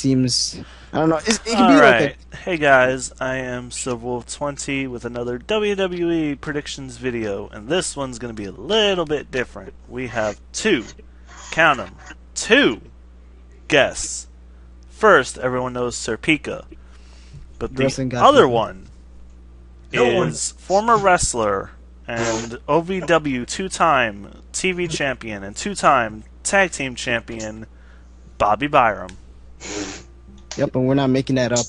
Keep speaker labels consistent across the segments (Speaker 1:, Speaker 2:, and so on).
Speaker 1: seems. I don't know. It could be
Speaker 2: Alright,
Speaker 1: like
Speaker 2: hey guys, I am Silverwolf20 with another WWE predictions video, and this one's going to be a little bit different. We have count 'em, two guests. First, everyone knows Sir Pika, but the
Speaker 1: wrestling guy.
Speaker 2: other one is former wrestler and OVW two-time TV champion and two-time tag team champion, Bobby Byram.
Speaker 1: Yep, and we're not making that up.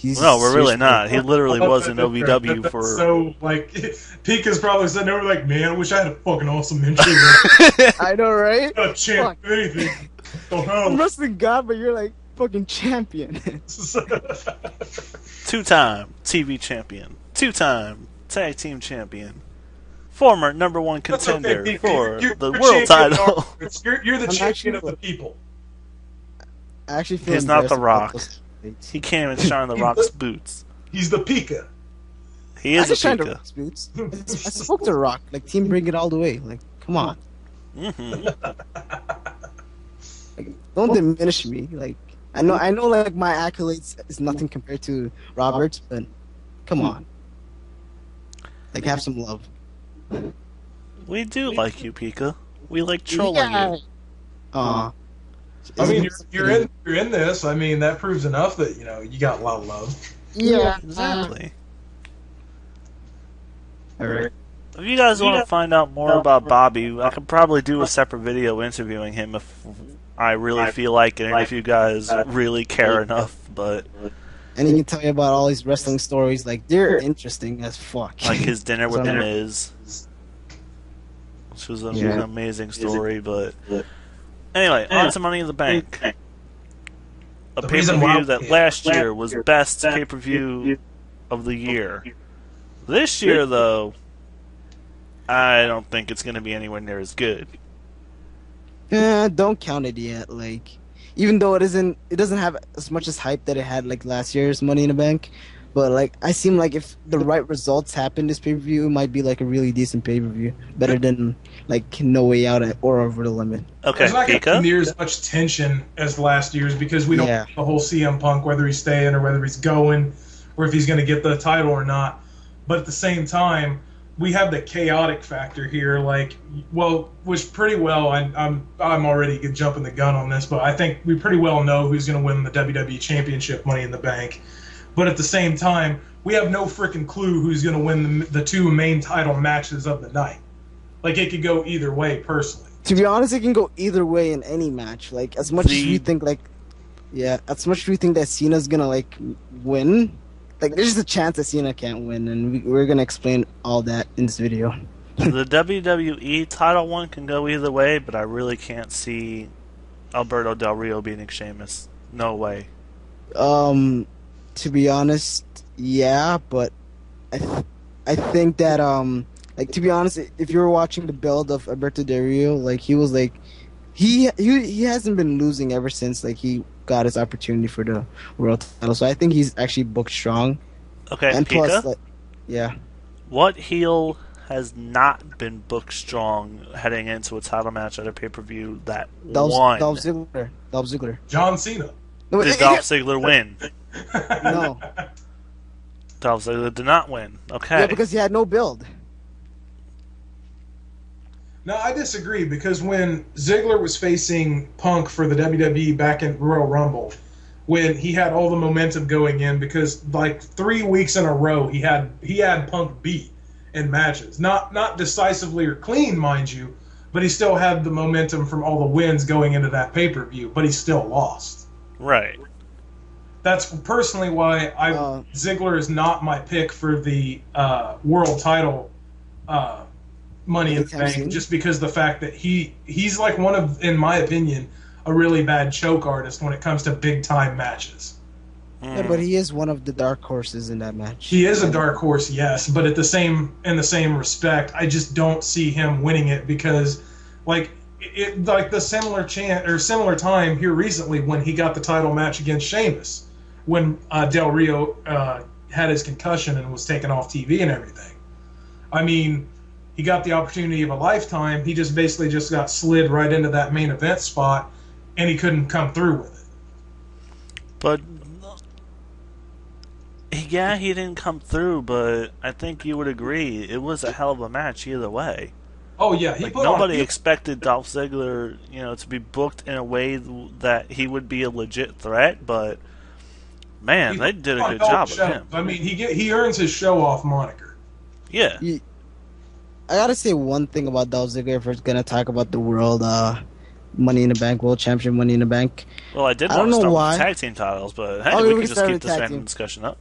Speaker 2: No, we're really not. He literally was in OVW for...
Speaker 3: So, like, Pika's probably sitting over like, man, I wish I had a fucking awesome entry.
Speaker 1: I know, right?
Speaker 3: Not a champ of anything.
Speaker 1: I'm wrestling God, but you're like fucking champion.
Speaker 2: Two-time TV champion. Two-time tag team champion. Former #1 contender for the world title.
Speaker 3: You're the champion of the people.
Speaker 1: I actually feel
Speaker 2: He's not The
Speaker 1: embarrassed
Speaker 2: Rock.
Speaker 1: about those.
Speaker 2: He can't even shine The Rock's boots.
Speaker 3: He's the Pika.
Speaker 2: He is
Speaker 1: I just
Speaker 2: a
Speaker 1: shined The
Speaker 2: Pika.
Speaker 1: Rock's boots. I spoke to The Rock. Like, team, bring it all the way. Like, come on. Like, don't diminish me. Like, I know. Like, my accolades is nothing compared to Robert's, but come on. Like, have some love.
Speaker 2: We do like you, Pika. We like trolling you.
Speaker 1: Aw.
Speaker 3: I mean, you're in this. I mean, that proves enough that you got a lot of love.
Speaker 1: Yeah.
Speaker 2: Exactly.
Speaker 1: Alright.
Speaker 2: If you guys want to find out more about Bobby, I could probably do a separate video interviewing him if I really feel like it, and if you guys really care enough, but...
Speaker 1: And he can tell you about all these wrestling stories. Like, they're interesting as fuck.
Speaker 2: Like his dinner with The Miz. Which was an amazing story, but... Anyway, on to Money in the Bank. A pay-per-view that last year was best pay-per-view of the year. This year, though, I don't think it's going to be anywhere near as good.
Speaker 1: Don't count it yet. Like, even though it doesn't have as much as hype that it had like last year's Money in the Bank. But like, I seem like if the right results happen this pay-per-view, it might be like a really decent pay-per-view, better than like No Way Out or Over the Limit.
Speaker 2: Okay,
Speaker 3: There's not going to
Speaker 2: Pika?
Speaker 3: be near as much tension as last year's because we don't know the whole CM Punk, whether he's staying or whether he's going, or if he's going to get the title or not. But at the same time, we have the chaotic factor here, like, well, which pretty well, I'm already jumping the gun on this, but I think we pretty well know who's going to win the WWE Championship Money in the Bank. But at the same time, we have no freaking clue who's going to win the two main title matches of the night. Like, it could go either way, personally.
Speaker 1: To be honest, it can go either way in any match. Like, as much as we think, like, as much as we think that Cena's going to, like, win, like, there's just a chance that Cena can't win, and we're going to explain all that in this video.
Speaker 2: The WWE title one can go either way, but I really can't see Alberto Del Rio beating Sheamus. No way.
Speaker 1: To be honest, yeah, but I think that like, to be honest, if you were watching the build of Alberto Del Rio, like, he was like he hasn't been losing ever since like he got his opportunity for the world title. So I think he's actually booked strong.
Speaker 2: Okay,
Speaker 1: and
Speaker 2: Pika?
Speaker 1: plus, like, yeah.
Speaker 2: What heel has not been booked strong heading into a title match at a pay-per-view that won?
Speaker 1: Dolph Ziggler.
Speaker 3: John Cena.
Speaker 1: No,
Speaker 2: Did Dolph Ziggler win?
Speaker 1: No.
Speaker 2: Dolph Ziggler did not win. Okay.
Speaker 1: Yeah, because he had no build.
Speaker 3: No, I disagree, because when Ziggler was facing Punk for the WWE back in Royal Rumble, when he had all the momentum going in, because like 3 weeks in a row he had Punk beat in matches. Not decisively or clean, mind you, but he still had the momentum from all the wins going into that pay-per-view, but he still lost.
Speaker 2: Right.
Speaker 3: That's personally why Ziggler is not my pick for the world title Money in the Bank, just because the fact that he's like one of, in my opinion, a really bad choke artist when it comes to big time matches.
Speaker 1: Yeah, but he is one of the dark horses in that match.
Speaker 3: He is a dark horse, yes, but in the same respect, I just don't see him winning it because, like, like the similar time here recently when he got the title match against Sheamus, when Del Rio had his concussion and was taken off TV and everything. I mean, he got the opportunity of a lifetime. He just basically got slid right into that main event spot, and he couldn't come through with it.
Speaker 2: But yeah, he didn't come through. But I think you would agree it was a hell of a match either way.
Speaker 3: Oh yeah,
Speaker 2: nobody expected Dolph Ziggler, to be booked in a way that he would be a legit threat. But man, they did a good job with him.
Speaker 3: I mean, he earns his show off moniker.
Speaker 2: Yeah.
Speaker 1: I gotta say one thing about Dolph Ziggler if we're gonna talk about the world Money in the Bank, World Championship Money in the Bank.
Speaker 2: Well, I did want to start with the tag team titles, but hey, we can just keep this random discussion up.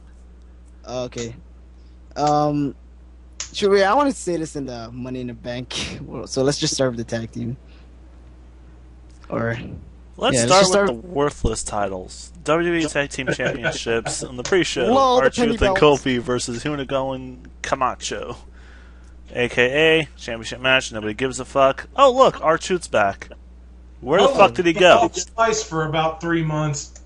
Speaker 1: Okay. Should we? I want to say this in the Money in the Bank world, so let's just start with the tag team.
Speaker 2: Let's start with the worthless titles. WWE Tag Team Championships on the pre-show. R-Truth and Kofi versus Hunigo and Camacho. AKA championship match. Nobody gives a fuck. Oh look, R-Truth's back. Where the fuck did he go?
Speaker 3: Twice for about 3 months.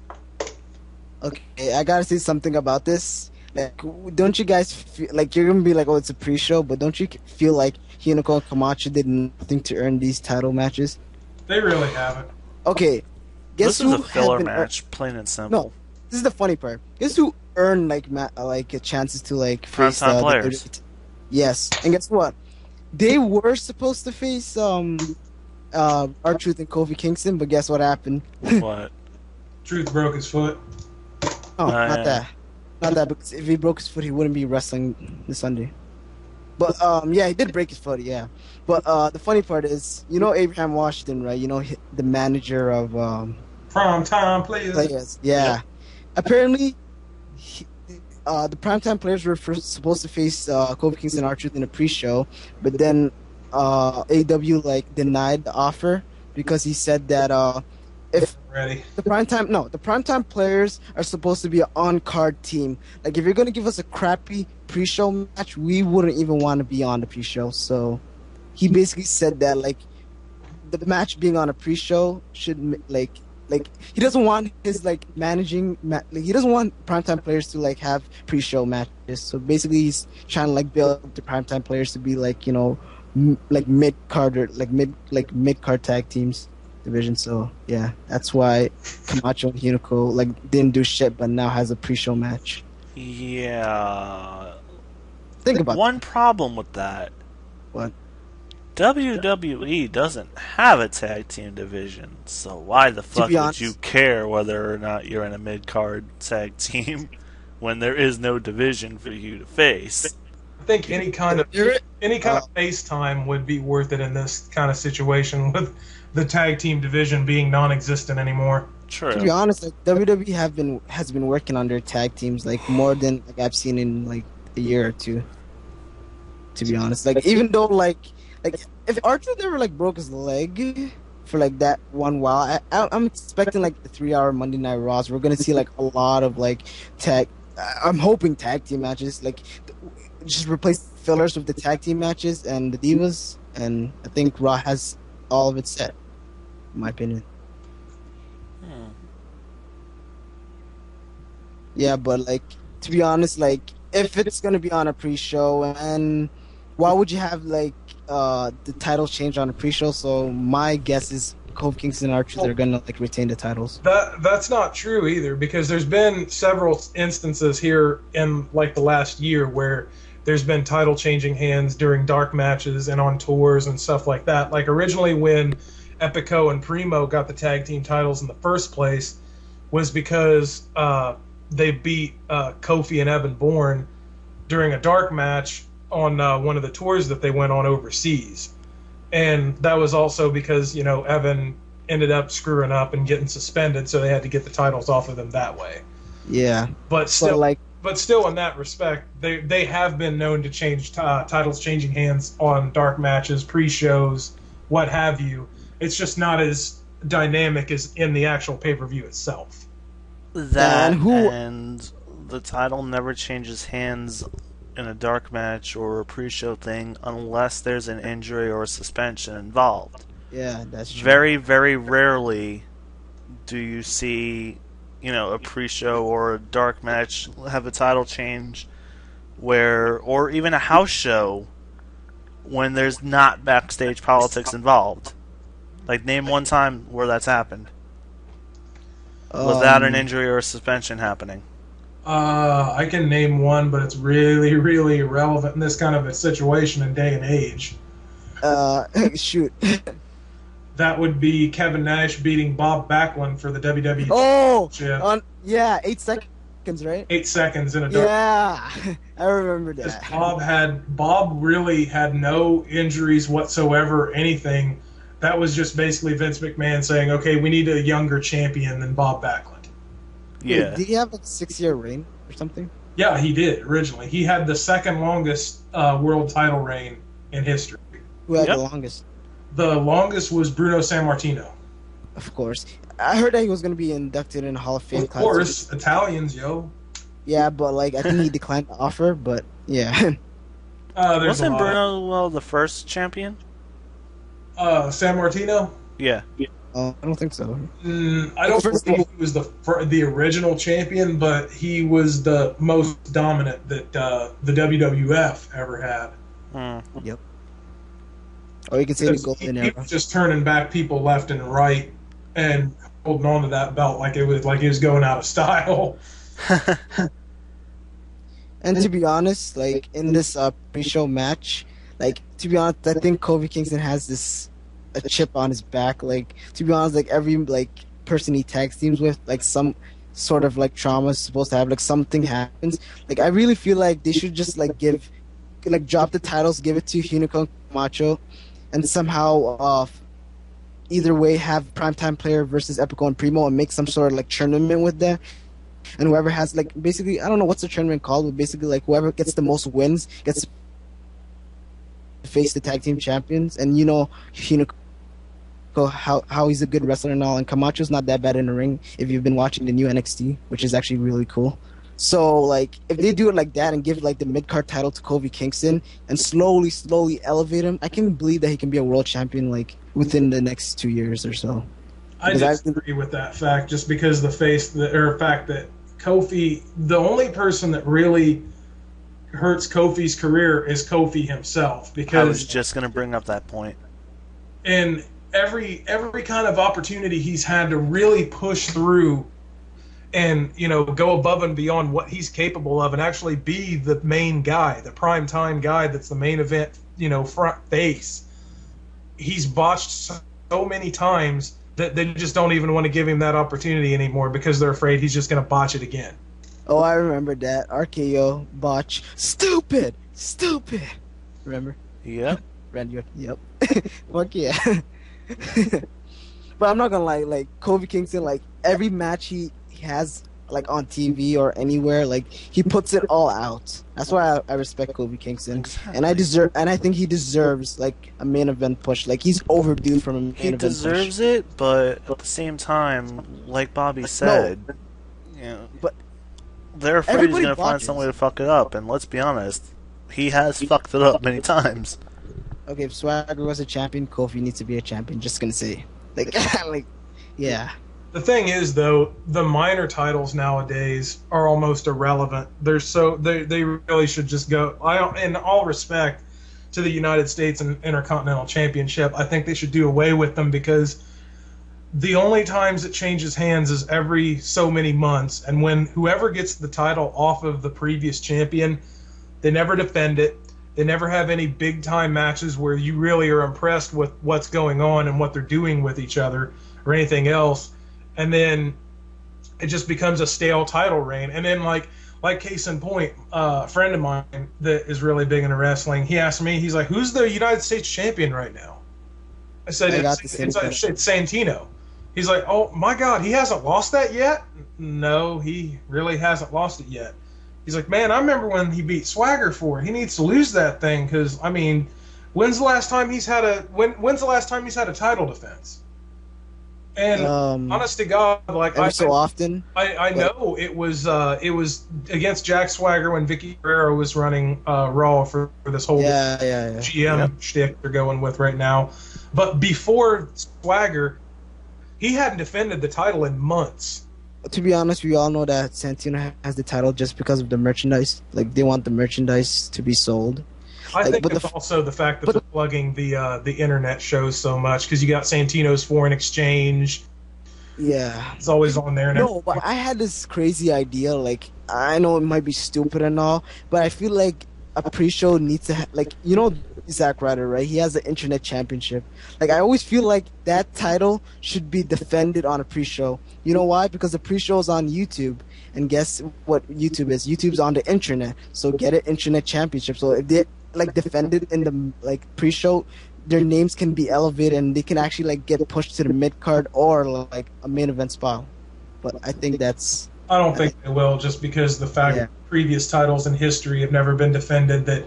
Speaker 1: Okay, I gotta say something about this. Like, don't you guys feel like you're gonna be like, oh, it's a pre-show, but don't you feel like Hunigo and Camacho did nothing to earn these title matches?
Speaker 3: They really haven't.
Speaker 1: Okay, guess
Speaker 2: this is a filler match, plain and simple.
Speaker 1: No, this is the funny part. Guess who earned chances to face
Speaker 2: primetime players?
Speaker 1: Yes, and guess what? They were supposed to face R-Truth and Kofi Kingston, but guess what happened?
Speaker 2: What?
Speaker 3: Truth broke his foot.
Speaker 1: Oh, not that, because if he broke his foot, he wouldn't be wrestling this Sunday. But yeah, he did break his foot, yeah. But the funny part is, Abraham Washington, right? The manager of
Speaker 3: Primetime Players.
Speaker 1: Yeah. Apparently, the Primetime Players were supposed to face Kofi Kingston and R-Truth in a pre-show, but then AEW denied the offer because he said that if the Primetime Players are supposed to be an on-card team. Like, if you're gonna give us a crappy pre-show match, we wouldn't even want to be on the pre-show. So he basically said that the match being on a pre-show should he doesn't want his managing he doesn't want Primetime Players to have pre-show matches. So basically he's trying to build the Primetime Players to be mid-card or mid-card tag teams division. So yeah, that's why Camacho and Hunico didn't do shit, but now has a pre-show match.
Speaker 2: Yeah.
Speaker 1: Think about
Speaker 2: one problem with that.
Speaker 1: What?
Speaker 2: WWE doesn't have a tag team division, so why the fuck would you care whether or not you're in a mid-card tag team when there is no division for you to face?
Speaker 3: I think any kind of face time would be worth it in this kind of situation with the tag team division being non-existent anymore.
Speaker 2: True.
Speaker 1: To be honest, WWE has been working on their tag teams more than I've seen in a year or two. To be honest, even though if R-Truth ever broke his leg for that one while, I'm expecting the 3-hour Monday Night Raws. We're gonna see a lot of tag. I'm hoping tag team matches just replace fillers with the tag team matches and the Divas, and I think Raw has all of it set. In my opinion. Yeah, but to be honest, if it's gonna be on a pre-show, and why would you have the titles change on a pre-show? So my guess is Kofi Kingston and R-Truth are gonna retain the titles.
Speaker 3: That's not true either, because there's been several instances here in the last year where there's been title changing hands during dark matches and on tours and stuff like that. Originally when Epico and Primo got the tag team titles in the first place was because they beat Kofi and Evan Bourne during a dark match on one of the tours that they went on overseas. And that was also because, Evan ended up screwing up and getting suspended, so they had to get the titles off of them that way.
Speaker 1: Yeah.
Speaker 3: But still, in that respect, they have been known to change titles changing hands on dark matches, pre-shows, what have you. It's just not as dynamic as in the actual pay-per-view itself.
Speaker 2: And the title never changes hands in a dark match or a pre-show thing unless there's an injury or a suspension involved.
Speaker 1: Yeah, that's true.
Speaker 2: Very, very rarely do you see, a pre-show or a dark match have a title change or even a house show when there's not backstage politics involved. Name one time where that's happened. without an injury or a suspension happening?
Speaker 3: I can name one, but it's really, really irrelevant in this kind of a situation and day and age.
Speaker 1: Shoot.
Speaker 3: That would be Kevin Nash beating Bob Backlund for the WWE
Speaker 1: Championship. Yeah, 8 seconds, right?
Speaker 3: 8 seconds in a dark.
Speaker 1: Yeah, I remember that.
Speaker 3: Bob really had no injuries whatsoever, anything. That was just basically Vince McMahon saying, okay, we need a younger champion than Bob Backlund.
Speaker 2: Yeah.
Speaker 1: Did he have like a 6-year reign or something?
Speaker 3: Yeah, he did originally. He had the second longest world title reign in history.
Speaker 1: Who had the longest?
Speaker 3: The longest was Bruno Sammartino.
Speaker 1: Of course. I heard that he was going to be inducted in the Hall of Fame.
Speaker 3: Of course, Italians, yo.
Speaker 1: Yeah, but like I think he declined the offer, but yeah.
Speaker 2: Wasn't Bruno the first champion?
Speaker 3: Sammartino?
Speaker 2: Yeah.
Speaker 1: I don't think so.
Speaker 3: I don't think he was the original champion, but he was the most dominant that the WWF ever had.
Speaker 1: Yep. Or you can say the golden era.
Speaker 3: He was just turning back people left and right and holding on to that belt like he was going out of style.
Speaker 1: And to be honest, like in this pre-show match, like to be honest, I think Kofi Kingston has a chip on his back. Like to be honest, like every like person he tag teams with, like some sort of like trauma is supposed to have. Like something happens. Like I really feel like they should just like drop the titles, give it to Hunico Macho, and somehow either way have Primetime Player versus Epico and Primo and make some sort of like tournament with them. And whoever has like basically I don't know what's the tournament called, but basically like whoever gets the most wins gets to face the tag team champions. And you know Hunico how he's a good wrestler and all, and Camacho's not that bad in the ring if you've been watching the new NXT, which is actually really cool. So like if they do it like that and give like the mid-card title to Kofi Kingston and slowly elevate him, I can believe that he can be a world champion like within the next 2 years or so.
Speaker 3: I disagree with that fact just because the fact that Kofi, the only person that really hurts Kofi's career is Kofi himself. Because
Speaker 2: I was just going to bring up that point.
Speaker 3: And every kind of opportunity he's had to really push through and, you know, go above and beyond what he's capable of and actually be the main guy, the prime time guy that's the main event, you know, front face. He's botched so many times that they just don't even want to give him that opportunity anymore because they're afraid he's just going to botch it again.
Speaker 1: Oh, I remember that. RKO, botch. Stupid! Remember?
Speaker 2: Yep.
Speaker 1: Randy, yep. Fuck yeah. But I'm not gonna lie, like, Kofi Kingston, like, every match he has, like, on TV or anywhere, like, he puts it all out. That's why I respect Kofi Kingston. Exactly. And I think he deserves, like, a main event push. Like, he's overdue from a main event push.
Speaker 2: He deserves it, but at the same time, like Bobby said, you know, but they're afraid he's gonna find some way to fuck it up, and let's be honest, he has fucked it up many times.
Speaker 1: Okay, if Swagger was a champion, Kofi needs to be a champion. Just gonna say, like, yeah.
Speaker 3: The thing is, though, the minor titles nowadays are almost irrelevant. They really should just go. In all respect to the United States and Intercontinental Championship, I think they should do away with them because the only times it changes hands is every so many months, and when whoever gets the title off of the previous champion, they never defend it. They never have any big-time matches where you really are impressed with what's going on and what they're doing with each other or anything else. And then it just becomes a stale title reign. And then, like case in point, a friend of mine that is really big into wrestling, he asked me, he's like, who's the United States champion right now? I said, it's Santino. He's like, oh, my God, he hasn't lost that yet? No, he really hasn't lost it yet. He's like, man, I remember when he beat Swagger for it. He needs to lose that thing because, I mean, when's the last time he's had a title defense? And honest to God, like
Speaker 1: often.
Speaker 3: I know it was against Jack Swagger when Vicky Guerrero was running Raw for this whole GM shtick they're going with right now. But before Swagger, he hadn't defended the title in months.
Speaker 1: To be honest, we all know that Santino has the title just because of the merchandise. Like, they want the merchandise to be sold.
Speaker 3: I think it's also the fact that they're plugging the internet shows so much because you got Santino's Foreign Exchange,
Speaker 1: Yeah.
Speaker 3: It's always on there. And
Speaker 1: No, but I had this crazy idea. Like, I know it might be stupid and all, but I feel like a pre-show needs to like, Zack Ryder, right? He has the Internet Championship. Like, I always feel like that title should be defended on a pre-show. You know why? Because the pre-show is on YouTube, and guess what YouTube is? YouTube's on the internet, so get an Internet Championship. So if they like defend it in the like pre-show, their names can be elevated and they can actually like get pushed to the mid card or like a main event spot. But I think that's.
Speaker 3: I don't think they will, just because the fact that previous titles in history have never been defended that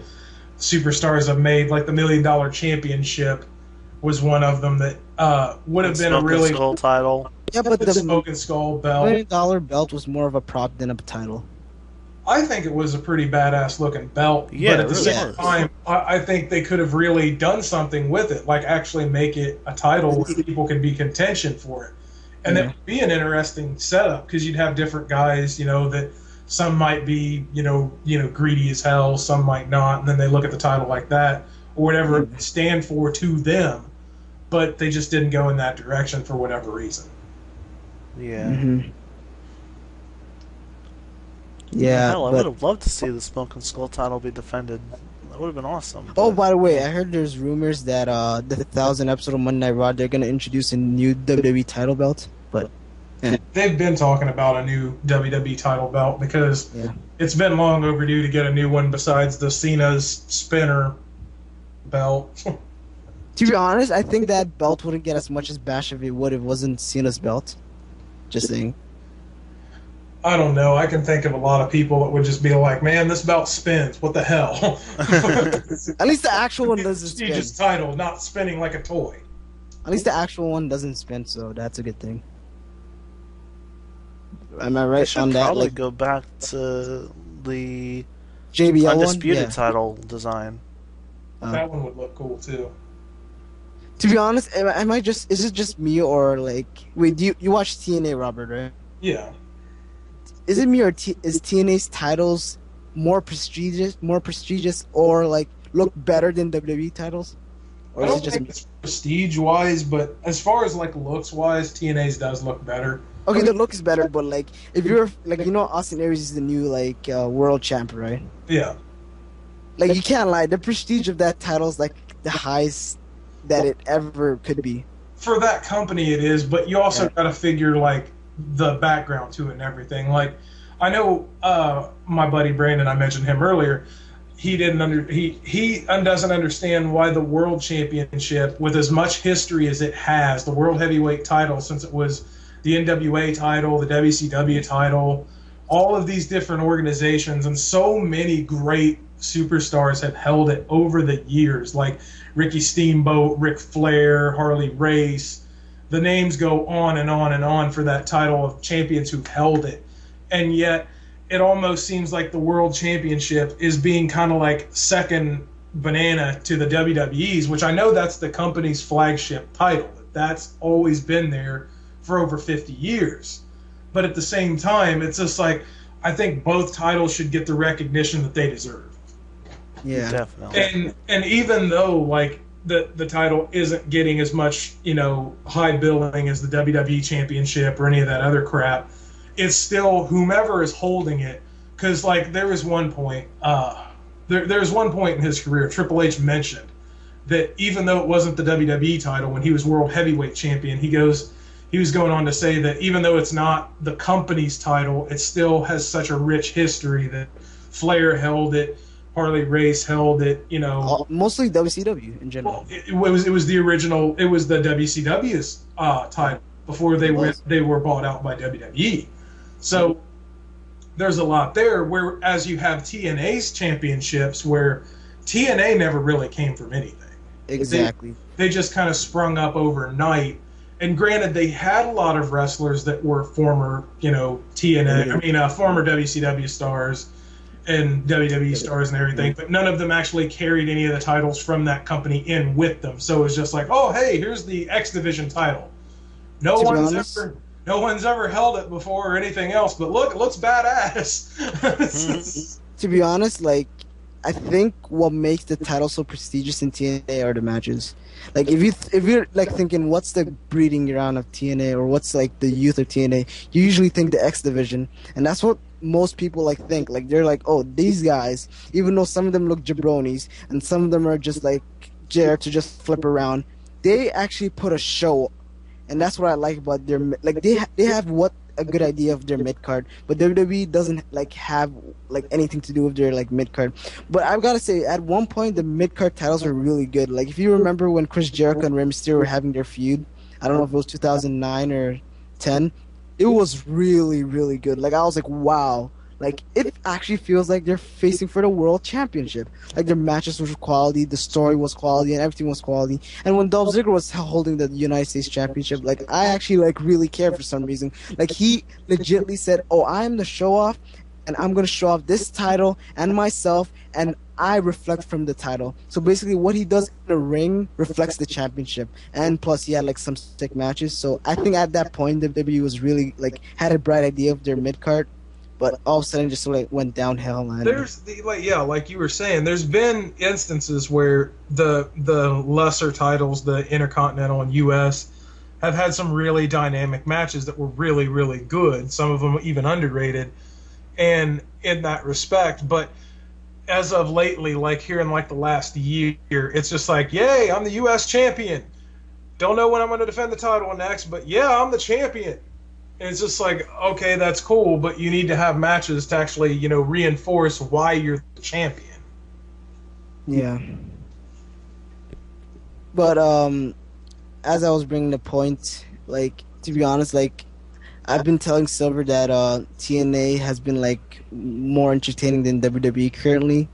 Speaker 3: superstars have made. Like the $1 Million Championship was one of them that would have been a really
Speaker 2: Skull title.
Speaker 1: Yeah, but the
Speaker 3: Smoke and Skull belt.
Speaker 1: $1 million belt was more of a prop than a title.
Speaker 3: I think it was a pretty badass looking belt,
Speaker 2: Yeah,
Speaker 3: but at the
Speaker 2: really
Speaker 3: same
Speaker 2: was.
Speaker 3: time, I think they could have really done something with it, like actually make it a title where people can be contention for it. And that would be an interesting setup, because you'd have different guys, that some might be, greedy as hell, some might not, and then they look at the title like that, or whatever it stand for to them, but they just didn't go in that direction for whatever reason.
Speaker 2: Yeah.
Speaker 1: Mm-hmm. Yeah,
Speaker 2: Hell, I
Speaker 1: but
Speaker 2: would have loved to see the Smoke and Skull title be defended. That would have been awesome.
Speaker 1: oh,
Speaker 2: but-
Speaker 1: by the way, I heard there's rumors that the 1,000th episode of Monday Night Raw, they're gonna introduce a new WWE title belt. But
Speaker 3: They've been talking about a new WWE title belt, because it's been long overdue to get a new one besides the Cena's spinner belt.
Speaker 1: to be honest, I think that belt wouldn't get as much as bash if it would if it wasn't Cena's belt. Just saying.
Speaker 3: I don't know. I can think of a lot of people that would just be like, "Man, this belt spins. What the hell?"
Speaker 1: At least the actual one doesn't spin.
Speaker 3: Prestigious title, not spinning like a toy.
Speaker 1: At least the actual one doesn't spin, so that's a good thing. Am I right on that?
Speaker 2: Probably
Speaker 1: Like
Speaker 2: go back to the
Speaker 1: JBL
Speaker 2: Undisputed
Speaker 1: one? Yeah.
Speaker 2: title design.
Speaker 3: That one would look cool too.
Speaker 1: To be honest, am I just? Is it just me or like? Wait, do you watch TNA, Robert? Right?
Speaker 3: Yeah.
Speaker 1: Is it me or is TNA's titles more prestigious, or like look better than WWE titles? Or
Speaker 3: I
Speaker 1: is
Speaker 3: don't
Speaker 1: it just
Speaker 3: think it's prestige-wise, but as far as like looks-wise, TNA's does look better.
Speaker 1: okay? The look is better, but like if you're like Austin Aries is the new like world champ, right?
Speaker 3: Yeah.
Speaker 1: Like you can't lie, the prestige of that title is like the highest that it ever could be.
Speaker 3: For that company, it is, but you also got to figure like the background to it and everything. Like, I know my buddy Brandon, I mentioned him earlier. He doesn't understand why the World Championship, with as much history as it has, the World Heavyweight title, since it was the NWA title, the WCW title, all of these different organizations, and so many great superstars have held it over the years, like Ricky Steamboat, Ric Flair, Harley Race. The names go on and on and on for that title of champions who've held it. And yet, it almost seems like the World Championship is being kind of like second banana to the WWE's, which I know that's the company's flagship title. That's always been there for over 50 years. But at the same time, it's just like, I think both titles should get the recognition that they deserve.
Speaker 1: Yeah,
Speaker 2: definitely.
Speaker 3: And even though like the title isn't getting as much, high billing as the WWE Championship or any of that other crap, it's still whomever is holding it. Because like there was one point, there's one point in his career, Triple H mentioned that even though it wasn't the WWE title when he was World Heavyweight Champion, he was going on to say that even though it's not the company's title, it still has such a rich history that Flair held it, Harley Race held it,
Speaker 1: mostly WCW in general.
Speaker 3: Well, it was the original. It was the WCW's title before they were bought out by WWE. So there's a lot there. Whereas you have TNA's championships, where TNA never really came from anything.
Speaker 1: Exactly.
Speaker 3: They just kind of sprung up overnight. And granted, they had a lot of wrestlers that were former, TNA. Former WCW stars and WWE stars and everything, but none of them actually carried any of the titles from that company in with them. So it was just like, oh, hey, here's the X Division title. No one's ever held it before or anything else, but look, it looks badass.
Speaker 1: To be honest, like I think what makes the title so prestigious in TNA are the matches. Like if you're like thinking what's the breeding ground of TNA or what's like the youth of TNA, you usually think the X division, and that's what most people like think. Like they're like, oh, these guys, even though some of them look jabronis and some of them are just like there to just flip around, they actually put a show, and that's what I like about their like they have what a good idea of their mid card, but WWE doesn't like have like anything to do with their like mid card. But I've got to say, at one point the mid card titles were really good. Like if you remember when Chris Jericho and Rey Mysterio were having their feud, I don't know if it was 2009 or 10. It was really really good. Like I was like, wow. Like it actually feels like they're facing for the world championship. Like their matches were quality, the story was quality, and everything was quality. And when Dolph Ziggler was holding the United States Championship, like I actually like really cared for some reason. Like he legitly said, "Oh, I'm the show off, and I'm gonna show off this title and myself, and I reflect from the title." So basically, what he does in the ring reflects the championship, and plus he had like some sick matches. So I think at that point, WWE was really like had a bright idea of their mid card. But all of a sudden, just like went downhill. And
Speaker 3: there's like you were saying, there's been instances where the lesser titles, the Intercontinental and US, have had some really dynamic matches that were really really good. Some of them even underrated, and in that respect. But as of lately, like here in like the last year, it's just like, yay, I'm the US champion. Don't know when I'm going to defend the title next, but yeah, I'm the champion. And it's just like, okay, that's cool, but you need to have matches to actually, reinforce why you're the champion.
Speaker 1: Yeah. But as I was bringing the point, like to be honest, like I've been telling Silver that TNA has been like more entertaining than WWE currently,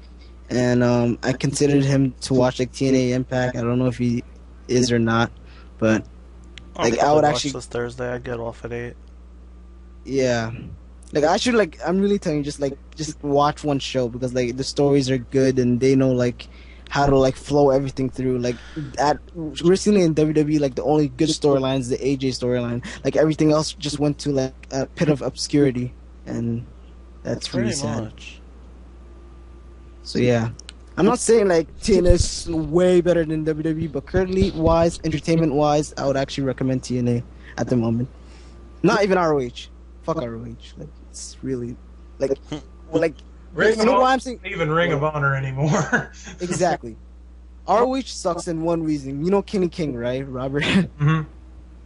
Speaker 1: and I considered him to watch like TNA Impact. I don't know if he is or not, but like I would actually
Speaker 2: watch this Thursday. I get off at 8.
Speaker 1: Yeah, like I should like I'm really telling you just watch one show because like the stories are good and they know like how to like flow everything through. Like at recently in WWE, like the only good storyline is the AJ storyline. Like everything else just went to like a pit of obscurity, and that's really sad.
Speaker 2: Much.
Speaker 1: So yeah, I'm not saying like TNA is way better than WWE, but currently wise, entertainment wise, I would actually recommend TNA at the moment. Not even ROH. Fuck ROH. Like it's really like you know why I'm saying
Speaker 3: even Ring of Honor anymore.
Speaker 1: Exactly. ROH sucks in one reason. You know Kenny King, right, Robert?
Speaker 3: Mm-hmm.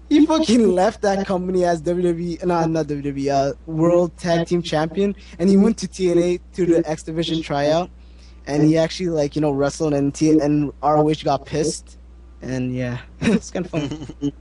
Speaker 1: He fucking left that company as WWE, not WWE, World Tag Team Champion, and he went to TNA to the X Division tryout, and he actually like wrestled, and ROH got pissed, and yeah, it's kind of funny.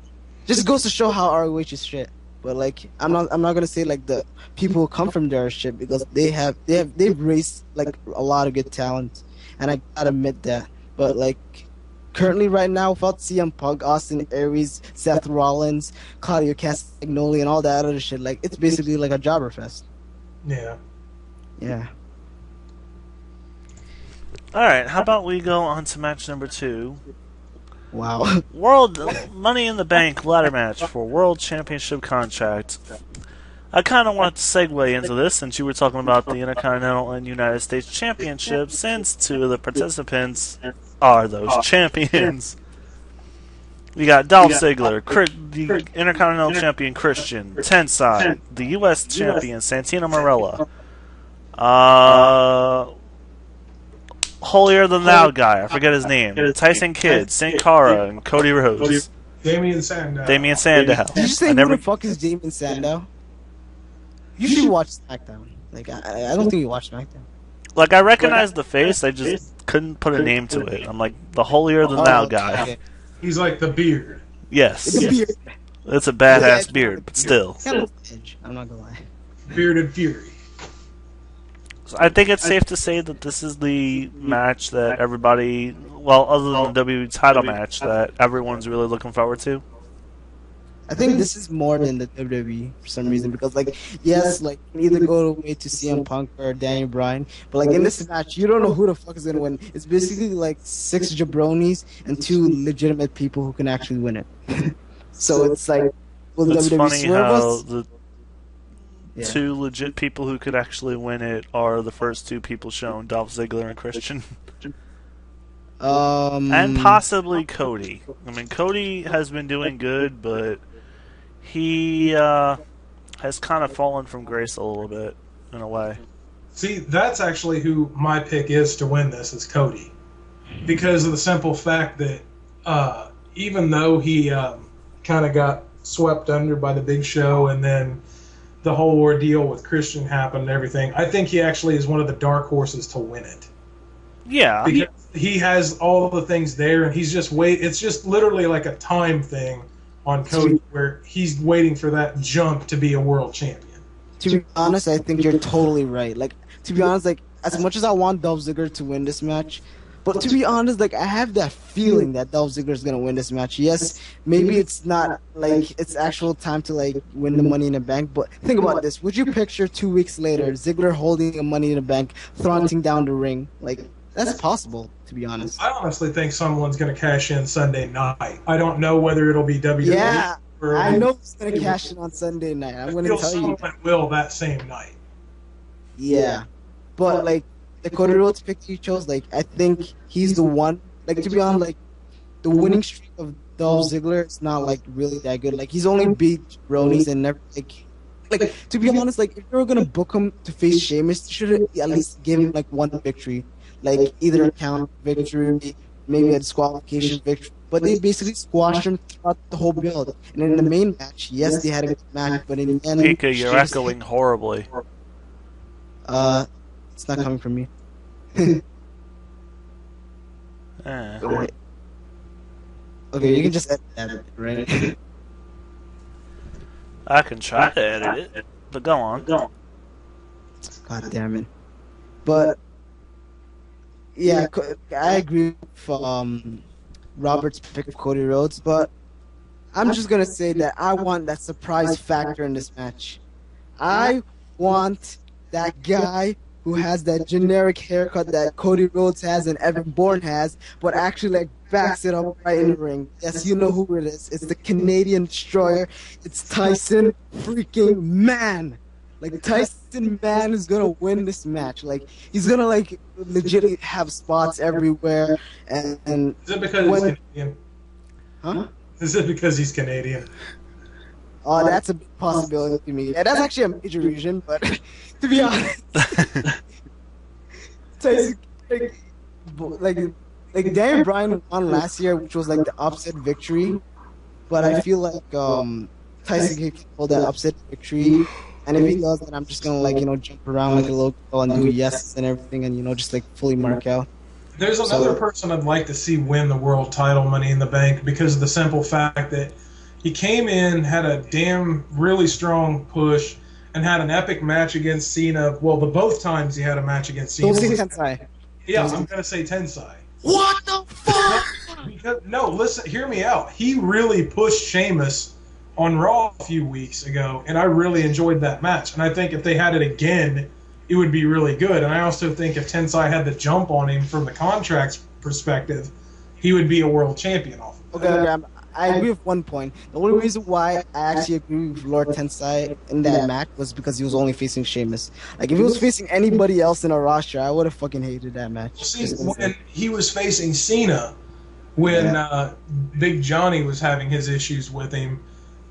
Speaker 1: Just goes to show how ROH is shit. But like I'm not gonna say like the people who come from there are shit because they've raised like a lot of good talent, and I gotta admit that. But like currently right now, without CM Punk, Austin Aries, Seth Rollins, Claudio Castagnoli, and all that other shit, like it's basically like a jobber fest.
Speaker 3: Yeah.
Speaker 1: Yeah.
Speaker 2: All right, how about we go on to match number 2?
Speaker 1: Wow.
Speaker 2: World Money in the Bank ladder match for World Championship contract. I kind of want to segue into this since you were talking about the Intercontinental and United States Championships, since 2 of the participants are those champions. We got Dolph Ziggler, the Intercontinental Champion Christian, Tensai, the U.S. Champion Santino Marella, holier than thou guy, I forget his name, Tyson Kidd, Sin Cara, and Cody Rhodes.
Speaker 3: Damien Sandow.
Speaker 2: Did you say
Speaker 1: who the fuck is Damien Sandow? You should watch SmackDown. Like I don't think you watch SmackDown.
Speaker 2: Like I recognize the face, I just couldn't put a name to it. I'm like the holier than thou guy.
Speaker 1: Okay.
Speaker 3: He's like the beard.
Speaker 2: Yes.
Speaker 1: It's a beard.
Speaker 2: It's a badass beard, but still.
Speaker 1: I'm not gonna lie.
Speaker 3: Bearded Fury.
Speaker 2: So I think it's safe to say that this is the match that everybody, well, other than the WWE title match, that everyone's really looking forward to.
Speaker 1: I think this is more than the WWE for some reason because, like, yes, like either go away to CM Punk or Daniel Bryan, but like in this match, you don't know who the fuck is gonna win. It's basically like 6 jabronis and 2 legitimate people who can actually win it. So it's like, will
Speaker 2: it's
Speaker 1: WWE
Speaker 2: funny
Speaker 1: swerve
Speaker 2: how
Speaker 1: us? Yeah.
Speaker 2: two legit people who could actually win it are the first two people shown, Dolph Ziggler and Christian. And
Speaker 1: Um.
Speaker 2: possibly Cody. I mean, Cody has been doing good, but he has kind of fallen from grace a little bit, in a way.
Speaker 3: See, that's actually who my pick is to win this, is Cody. Because of the simple fact that even though he kind of got swept under by the Big Show and then the whole ordeal with Christian happened and everything, I think he actually is one of the dark horses to win it.
Speaker 2: Yeah.
Speaker 3: Because he has all the things there, and he's just it's just literally like a time thing on Cody where he's waiting for that jump to be a world champion.
Speaker 1: To be honest, I think you're totally right. Like, to be honest, like, as much as I want Dolph Ziggler to win this match, but to be honest, like, I have that feeling that Dolph Ziggler is gonna win this match. Yes, maybe it's not like it's actual time to like win the Money in the Bank, but think about this: would you picture 2 weeks later Ziggler holding a Money in the Bank, flaunting down the ring? Like, that's possible, to be honest.
Speaker 3: I honestly think someone's gonna cash in Sunday night. I don't know whether it'll be WWE.
Speaker 1: Yeah, I know he's gonna cash in on Sunday night. I'm gonna tell you.
Speaker 3: Someone will that same night.
Speaker 1: Yeah, but like, the Cody Rhodes pick you chose, like, I think he's the one. Like, to be honest, like, the winning streak of Dolph Ziggler is not like really that good. Like, he's only beat Bronies and never like to be honest, like, if you were gonna book him to face Sheamus, you should at least give him like one victory, like either a count victory, maybe a disqualification victory. But they basically squashed him throughout the whole build. And in the main match, yes, they had a good match, but in the end,
Speaker 2: Pika, you're echoing horribly.
Speaker 1: It's not coming from me.
Speaker 2: Eh.
Speaker 1: Okay, you can just edit that, right?
Speaker 2: I can try to edit it, but go on.
Speaker 1: God damn it. But yeah, I agree with Robert's pick of Cody Rhodes, but I'm just gonna say that I want that surprise factor in this match. I want that guy who has that generic haircut that Cody Rhodes has and Evan Bourne has, but actually like backs it up right in the ring. Yes, you know who it is. It's the Canadian Destroyer. It's Tyson freaking Man. Like, Tyson Man is gonna win this match. Like, he's gonna like legitimately have spots everywhere. And
Speaker 3: is it because he's Canadian?
Speaker 1: Huh?
Speaker 3: Is it because he's Canadian?
Speaker 1: Oh, that's a big possibility to me. Yeah, that's actually a major reason, but to be honest, Tyson, like Daniel Bryan won last year, which was like the upset victory, but I feel like Tyson can hold that upset victory, and if he does, then I'm just gonna like jump around like a little girl and do yeses and everything, and just like fully mark out.
Speaker 3: There's another person I'd like to see win the world title, Money in the Bank, because of the simple fact that he came in, had a damn really strong push, and had an epic match against Cena. Well, both times he had a match against Cena.
Speaker 1: Tensai.
Speaker 3: Yeah, I'm going to say Tensai.
Speaker 1: What the fuck?
Speaker 3: No, listen, hear me out. He really pushed Sheamus on Raw a few weeks ago, and I really enjoyed that match. And I think if they had it again, it would be really good. And I also think if Tensai had the jump on him from the contracts perspective, he would be a world champion off of that.
Speaker 1: Okay, I agree with one point. The only reason why I actually agree with Lord Tensai in that match was because he was only facing Sheamus. Like, if he was facing anybody else in a roster, I would have fucking hated that match.
Speaker 3: See, when he was facing Cena, when Big Johnny was having his issues with him,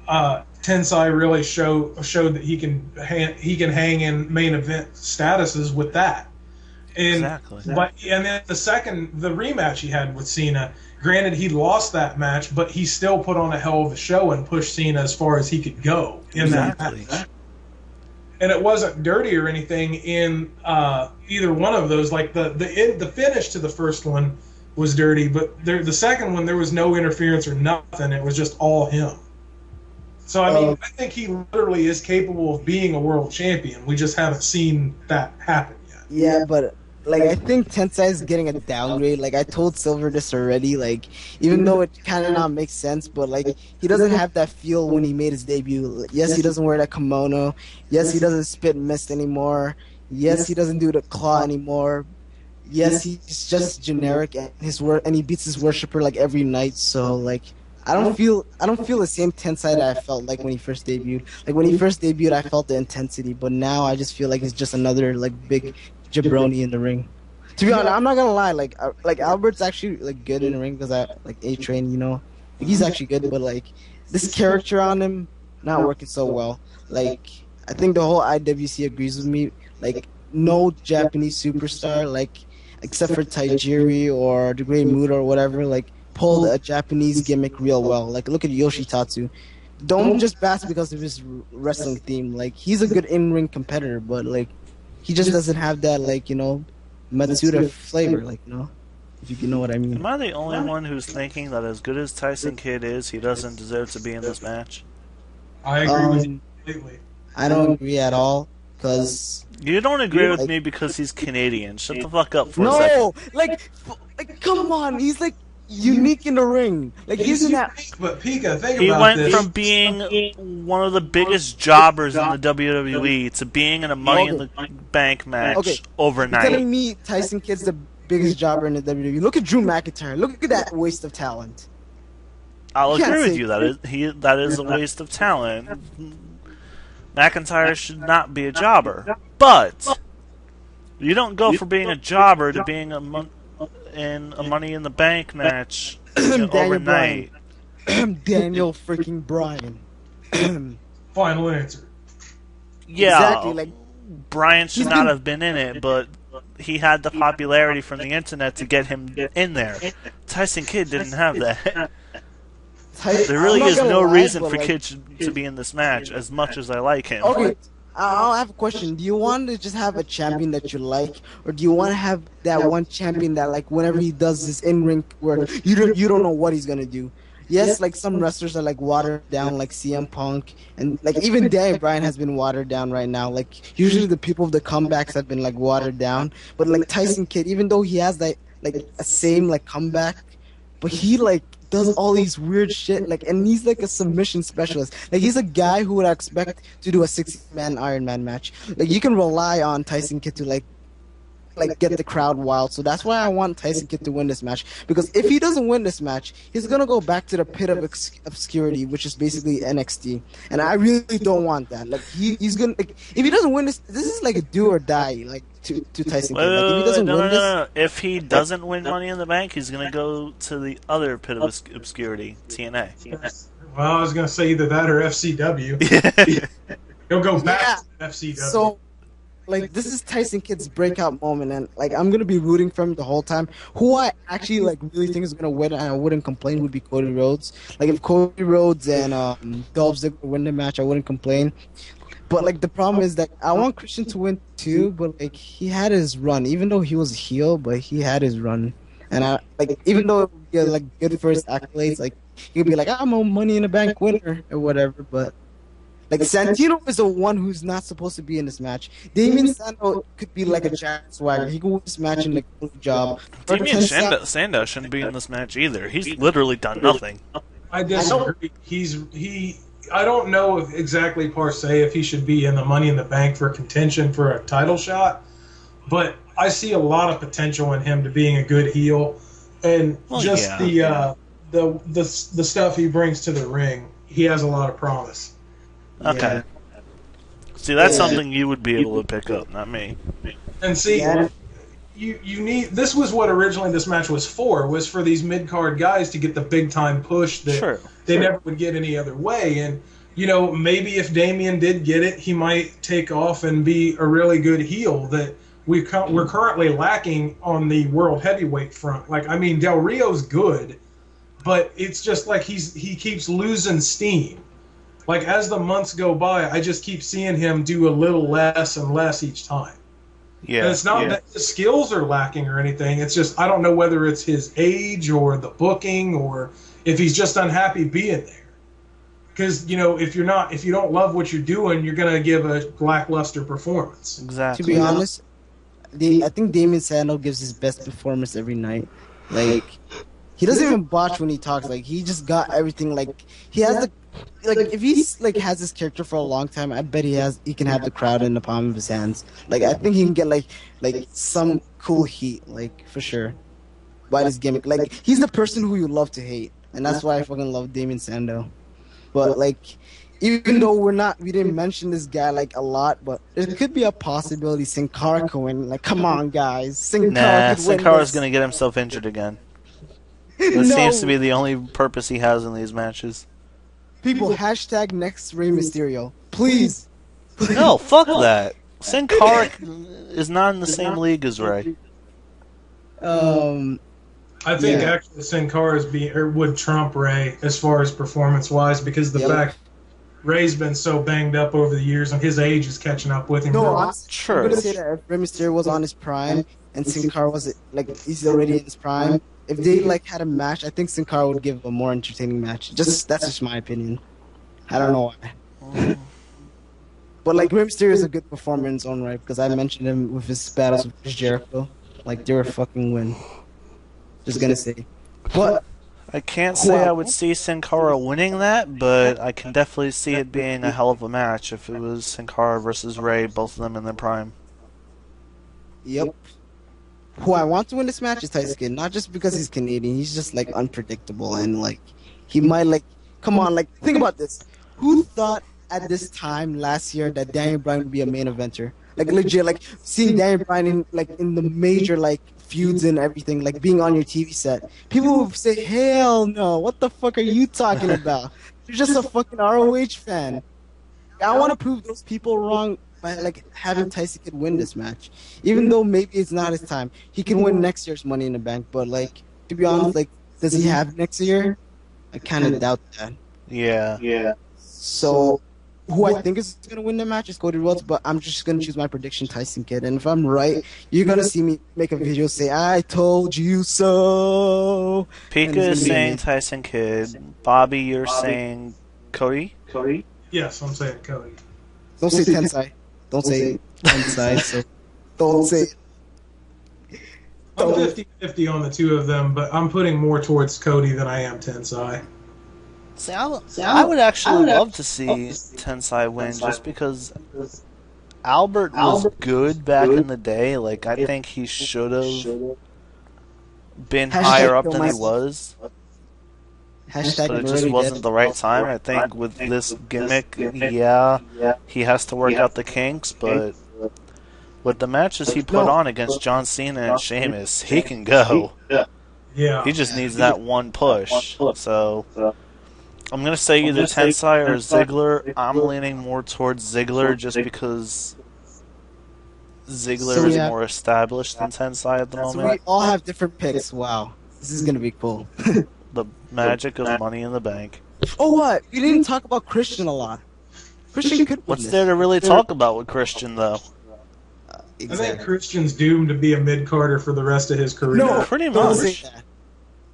Speaker 3: Tensai really showed that he can hang in main event statuses with that. And,
Speaker 2: exactly.
Speaker 3: And then the rematch he had with Cena, granted he lost that match, but he still put on a hell of a show and pushed Cena as far as he could go in that match. And it wasn't dirty or anything in either one of those. Like the finish to the first one was dirty, but the second one there was no interference or nothing. It was just all him. So I mean, I think he literally is capable of being a world champion. We just haven't seen that happen yet.
Speaker 1: Yeah, but like, I think Tensai is getting a downgrade. Like, I told Silver this already. Like, even though it kind of not makes sense, but like, he doesn't have that feel when he made his debut. Yes, he doesn't wear that kimono. Yes, he doesn't spit mist anymore. Yes, he doesn't do the claw anymore. Yes, he's just generic and he beats his worshiper like every night. So like, I don't feel the same tense side I felt like when he first debuted. Like when he first debuted, I felt the intensity, but now I just feel like he's just another like big jabroni in the ring. To be honest, I'm not gonna lie. Like Albert's actually like good in the ring because I like A-Train, you know, like, he's actually good. But like this character on him not working so well. Like I think the whole IWC agrees with me. Like no Japanese superstar, like except for Taijiri or the Great Muta or whatever, like pulled a Japanese gimmick real well. Like look at Yoshitatsu. Don't just bash because of his wrestling theme. Like he's a good in-ring competitor, but like he just doesn't have that like Matsuda flavor. Like if you know what I mean.
Speaker 2: Am I the only one who's thinking that as good as Tyson Kidd is, he doesn't deserve to be in this match?
Speaker 3: I agree with you completely.
Speaker 1: I don't agree at all because
Speaker 2: you don't agree with me because he's Canadian. Shut the fuck up for a second.
Speaker 1: No, like come on, he's like unique in the ring. Like he's in that.
Speaker 3: But Pika, think
Speaker 2: he
Speaker 3: about
Speaker 2: went
Speaker 3: this.
Speaker 2: from being one of the biggest jobbers in the WWE to being in a Money in the Bank match overnight.
Speaker 1: You're telling me Tyson Kidd's the biggest jobber in the WWE? Look at Drew McIntyre. Look at that waste of talent.
Speaker 2: I'll agree with you. That is a waste of talent. McIntyre should not be a jobber, but you don't go from being a jobber to being in a Money in the Bank match overnight.
Speaker 1: Daniel freaking Bryan.
Speaker 3: Final answer.
Speaker 2: Yeah,
Speaker 1: exactly. Like
Speaker 2: Bryan should not have been in it, but he had the popularity from the internet to get him in there. Tyson Kidd didn't have that. There really is no reason for Kidd to be in this match, as much as I like him.
Speaker 1: Okay, I'll have a question. Do you want to just have a champion that you like, or do you want to have that one champion that, like, whenever he does his in-ring work, you don't know what he's gonna do? Yes, like some wrestlers are like watered down, like CM Punk, and like even Daniel Bryan has been watered down right now. Like usually the people of the comebacks have been like watered down, but like Tyson Kidd, even though he has like a same like comeback, but he like does all these weird shit, like, and he's like a submission specialist. Like he's a guy who would expect to do a 60-man Iron Man match. Like you can rely on Tyson Kidd to like get the crowd wild. So that's why I want Tyson Kidd to win this match, because if he doesn't win this match, he's gonna go back to the pit of obscurity, which is basically NXT, and I really don't want that. Like he's gonna, like, if he doesn't win this is like a do or die, like to Tyson Kidd. Like if he doesn't win this,
Speaker 2: no. If he doesn't win Money in the Bank, he's gonna go to the other pit of obscurity, TNA.
Speaker 3: Well, I was gonna say either that or FCW. He'll go back to FCW.
Speaker 1: So, like, this is Tyson Kidd's breakout moment, and like I'm gonna be rooting for him the whole time. Who I actually like really think is gonna win, and I wouldn't complain, would be Cody Rhodes. Like if Cody Rhodes and Dolph Ziggler win the match, I wouldn't complain. But like the problem is that I want Christian to win too, but like he had his run, even though he was a heel, but he had his run, and I like even though you're like good for his accolades, like he'd be like I'm a Money in the Bank winner or whatever, but. Like, Santino is the one who's not supposed to be in this match. Damien Sandow could be like a Jack Swagger. He could win this match and like a good job.
Speaker 2: Damien Sandow shouldn't be in this match either. He's literally done nothing.
Speaker 3: I disagree. I don't know if exactly per se if he should be in the Money in the Bank for contention for a title shot, but I see a lot of potential in him to being a good heel, and the stuff he brings to the ring, he has a lot of promise.
Speaker 2: Okay. Yeah. See, that's something you would be able to pick up, not me.
Speaker 3: And see, you need. This was what originally this match was for these mid-card guys to get the big-time push that they never would get any other way. And, you know, maybe if Damien did get it, he might take off and be a really good heel that we're currently lacking on the world heavyweight front. Like, I mean, Del Rio's good, but it's just like he keeps losing steam. Like, as the months go by, I just keep seeing him do a little less and less each time. Yeah. And it's not that his skills are lacking or anything. It's just, I don't know whether it's his age or the booking or if he's just unhappy being there. Because, you know, if you don't love what you're doing, you're going to give a lackluster performance.
Speaker 2: Exactly.
Speaker 1: To be honest, I think Damien Sandow gives his best performance every night. Like, he doesn't even botch when he talks. Like, he just got everything. Like, he has the... Like if he's like has this character for a long time, I bet he can have the crowd in the palm of his hands. Like I think he can get like some cool heat, like for sure. By his gimmick, like he's the person who you love to hate. and that's why I fucking love Damien Sandow. But like, even though we didn't mention this guy like a lot, but there could be a possibility Sin Cara could win. Like, come on, guys, Sin Cara
Speaker 2: Nah,
Speaker 1: could
Speaker 2: Sin
Speaker 1: win
Speaker 2: Cara's
Speaker 1: this.
Speaker 2: gonna get himself injured again. That seems to
Speaker 1: No,
Speaker 2: be the only purpose he has in these matches.
Speaker 1: people hashtag next Rey Mysterio, please.
Speaker 2: No, fuck that. Sin Cara is not in the same league as Ray.
Speaker 1: Um,
Speaker 3: I think
Speaker 1: Yeah.
Speaker 3: actually Sin Cara would trump Ray as far as performance wise because the
Speaker 1: Yep.
Speaker 3: fact Ray's been so banged up over the years and his age is catching up with him.
Speaker 1: no,
Speaker 3: Bro.
Speaker 1: I'm
Speaker 2: True.
Speaker 1: gonna say that if Rey Mysterio was on his prime and Sin Cara was like he's already in his prime, if they like had a match, I think Sin Cara would give a more entertaining match. That's just my opinion. I don't know why. But like Rey Mysterio is a good performer in his own right because I mentioned him with his battles with Chris Jericho. Like they were a fucking win. Just gonna say. But
Speaker 2: I can't say I would see Sin Cara winning that, but I can definitely see it being a hell of a match if it was Sin Cara versus Ray, both of them in their prime.
Speaker 1: yep. Who I want to win this match is Tyson Kidd, not just because he's Canadian. He's just like unpredictable and like he might like come on, like think about this. Who thought at this time last year that Daniel Bryan would be a main eventer? Like legit, like seeing Daniel Bryan in like in the major like feuds and everything, like being on your TV set. People would say, "Hell no! What the fuck are you talking about? You're just a fucking ROH fan." I want to prove those people wrong by like having Tyson Kidd win this match, even though maybe it's not his time. He can win next year's Money in the Bank, but like to be honest, like does he have next year? I kind of doubt that.
Speaker 2: Yeah.
Speaker 1: So, who I think is going to win the match is Cody Rhodes, but I'm just going to choose my prediction, Tyson Kidd. And if I'm right, you're going to see me make a video say, "I told you so."
Speaker 2: Pika
Speaker 1: And it's
Speaker 2: is
Speaker 1: gonna be
Speaker 2: saying
Speaker 1: amazing.
Speaker 2: Tyson Kidd. Bobby, you're saying Cody?
Speaker 3: Yes, I'm saying Cody.
Speaker 1: Don't say Tensai. Don't say Tensai. So, don't say.
Speaker 3: I'm
Speaker 1: Don't.
Speaker 3: 50-50 on the two of them, but I'm putting more towards Cody than I am Tensai.
Speaker 2: See, I would actually love to see Tensai win just because Albert was good back in the day. Like, I think he should have been higher up than he was.
Speaker 1: Hashtag
Speaker 2: But it
Speaker 1: I'm
Speaker 2: just
Speaker 1: already
Speaker 2: wasn't
Speaker 1: dead.
Speaker 2: the right time. I think with this gimmick, yeah, he has to work out the kinks, but with the matches he put on against John Cena and Sheamus, he can go.
Speaker 3: Yeah.
Speaker 2: He just needs that one push. So I'm going to say either Tensai or Ziggler. I'm leaning more towards Ziggler just because Ziggler
Speaker 1: So
Speaker 2: is
Speaker 1: yeah.
Speaker 2: more established than Tensai at the
Speaker 1: So we
Speaker 2: moment.
Speaker 1: all have different picks. Wow. This is going to be cool.
Speaker 2: The magic of Money in the Bank.
Speaker 1: Oh, what? We didn't talk about Christian a lot. Christian could win
Speaker 2: What's
Speaker 1: this.
Speaker 2: there to really talk about with Christian, though?
Speaker 3: I think
Speaker 1: Exactly.
Speaker 3: Christian's doomed to be a mid-carder for the rest of his career.
Speaker 1: No,
Speaker 2: Pretty
Speaker 1: don't
Speaker 2: much.
Speaker 1: say that.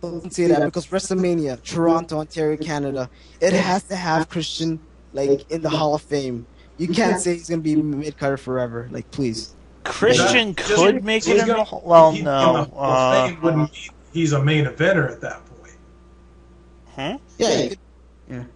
Speaker 1: Don't say that because WrestleMania, Toronto, Ontario, Canada, it has to have Christian like in the Hall of Fame. You can't say he's gonna be mid carder forever. Like, please.
Speaker 2: Christian
Speaker 3: That-
Speaker 2: could make it
Speaker 3: he's
Speaker 2: in the...
Speaker 3: gonna-
Speaker 2: Well,
Speaker 3: he- in
Speaker 2: no.
Speaker 3: the Hall of Fame wouldn't mean he's a main eventer at that point.
Speaker 1: Yeah. You could,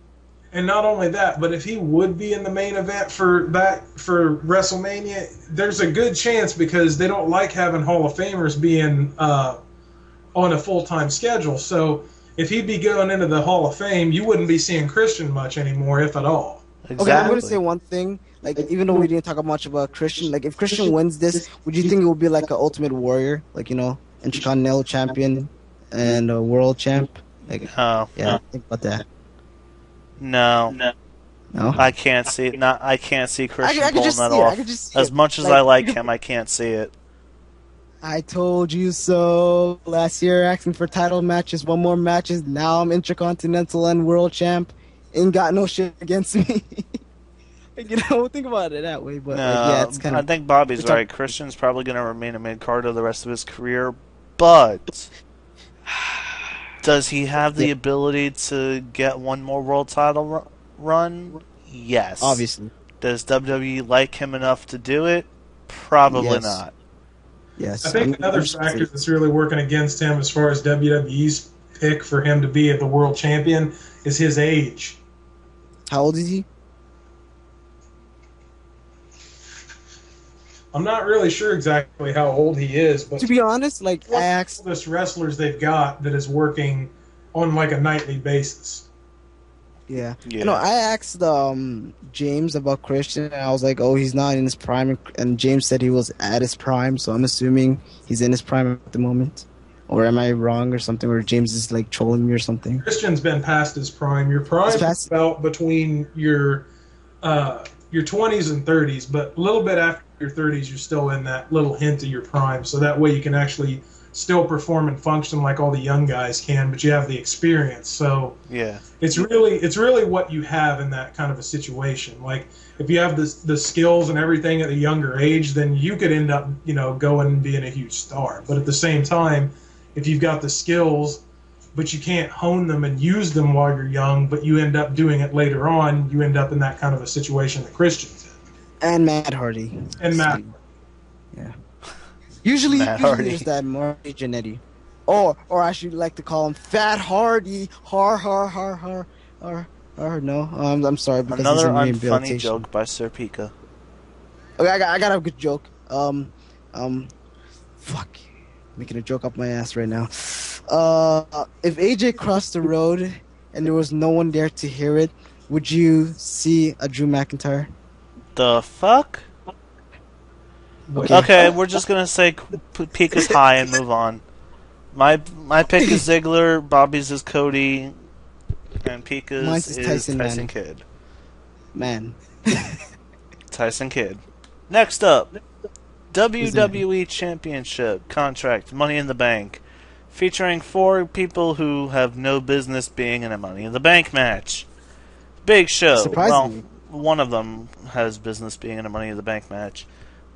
Speaker 3: And not only that, but if he would be in the main event for WrestleMania, there's a good chance because they don't like having Hall of Famers being on a full-time schedule. So if he'd be going into the Hall of Fame, you wouldn't be seeing Christian much anymore, if at all.
Speaker 2: Exactly.
Speaker 1: Okay, I'm gonna say one thing. Like, even though we didn't talk much about Christian, like if Christian wins this, would you think it would be like an Ultimate Warrior, like Intercontinental Champion and a World Champ? Like,
Speaker 2: Oh,
Speaker 1: yeah, think about that.
Speaker 2: no.
Speaker 1: No.
Speaker 2: I can't see it. I can't see Christian
Speaker 1: I could
Speaker 2: pulling
Speaker 1: just
Speaker 2: that
Speaker 1: see it. I
Speaker 2: off.
Speaker 1: could just see
Speaker 2: As
Speaker 1: it.
Speaker 2: much as
Speaker 1: Like,
Speaker 2: I like
Speaker 1: you could-
Speaker 2: him, I can't see it.
Speaker 1: I told you so. Last year, asking for title matches, one more matches. Now I'm Intercontinental and World Champ. Ain't got no shit against me. Think about it that way. But yeah, it's kind
Speaker 2: I
Speaker 1: of.
Speaker 2: think Bobby's
Speaker 1: it's a-
Speaker 2: right. Christian's probably going to remain a mid-carder the rest of his career, but does he have the ability to get one more world title run? Yes.
Speaker 1: Obviously.
Speaker 2: Does WWE like him enough to do it? Probably
Speaker 1: Yes.
Speaker 2: not.
Speaker 1: Yes.
Speaker 3: I think another factor that's really working against him as far as WWE's pick for him to be the world champion is his age.
Speaker 1: How old is he?
Speaker 3: I'm not really sure exactly how old he is, but
Speaker 1: To be honest, like I
Speaker 3: one of
Speaker 1: asked.
Speaker 3: the oldest wrestlers they've got that is working on like a nightly basis.
Speaker 1: Yeah.
Speaker 2: Yeah.
Speaker 1: No, I asked James about Christian, and I was like, "Oh, he's not in his prime," and James said he was at his prime. So I'm assuming he's in his prime at the moment. Or am I wrong or something? Or James is like trolling me or something?
Speaker 3: Christian's been past his prime. Your prime is about between your 20s and 30s, but a little bit after your 30s, you're still in that little hint of your prime. So that way you can actually still perform and function like all the young guys can, but you have the experience. So
Speaker 2: Yeah.
Speaker 3: it's really what you have in that kind of a situation. Like if you have the skills and everything at a younger age, then you could end up, going and being a huge star. But at the same time, if you've got the skills, but you can't hone them and use them while you're young, but you end up doing it later on, you end up in that kind of a situation that Christian's in.
Speaker 1: And Matt Hardy.
Speaker 3: And Matt.
Speaker 1: Yeah. Usually
Speaker 2: Hardy.
Speaker 1: there's that Marty Jannetty. Or I should like to call him Fat Hardy. Har. No, I'm sorry because
Speaker 2: Another
Speaker 1: it's a
Speaker 2: unfunny
Speaker 1: rehabilitation.
Speaker 2: joke by Sir Pika.
Speaker 1: Okay, I got a good joke. Fuck. Making a joke up my ass right now. If AJ crossed the road and there was no one there to hear it, would you see a Drew McIntyre?
Speaker 2: The fuck? Okay, we're just gonna say Pika's high and move on. My pick is Ziggler, Bobby's is Cody, and Pika's
Speaker 1: Mine's is
Speaker 2: is
Speaker 1: Tyson
Speaker 2: Kidd.
Speaker 1: Man.
Speaker 2: Tyson Kidd. Next up, WWE Championship contract Money in the Bank, featuring 4 people who have no business being in a Money in the Bank match. Big Show.
Speaker 1: Surprisingly.
Speaker 2: Well, one of them has business being in a Money in the Bank match.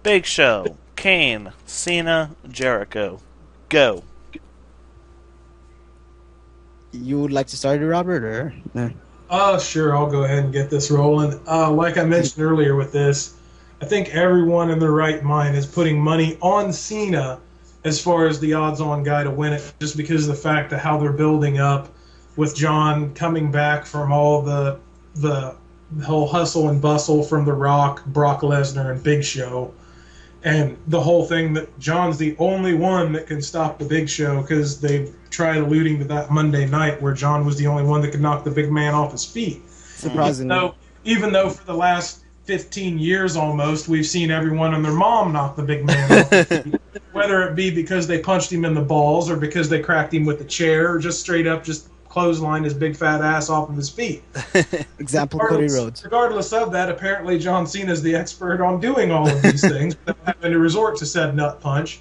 Speaker 2: Big Show, Kane, Cena, Jericho. Go.
Speaker 1: You would like to start it, Robert, or no?
Speaker 3: Sure, I'll go ahead and get this rolling. Like I mentioned earlier with this, I think everyone in their right mind is putting money on Cena as far as the odds-on guy to win it, just because of the fact of how they're building up with John coming back from all the whole hustle and bustle from The Rock, Brock Lesnar, and Big Show. And the whole thing that John's the only one that can stop the Big Show because they tried alluding to that Monday night where John was the only one that could knock the big man off his feet.
Speaker 1: Surprisingly.
Speaker 3: Even though for the last 15 years almost, we've seen everyone and their mom knock the big man off his feet. Whether it be because they punched him in the balls or because they cracked him with a chair or just straight up just clotheslined his big fat ass off of his feet.
Speaker 1: Example, Cody Rhodes.
Speaker 3: Regardless of that, apparently John Cena is the expert on doing all of these things without having to resort to said nut punch.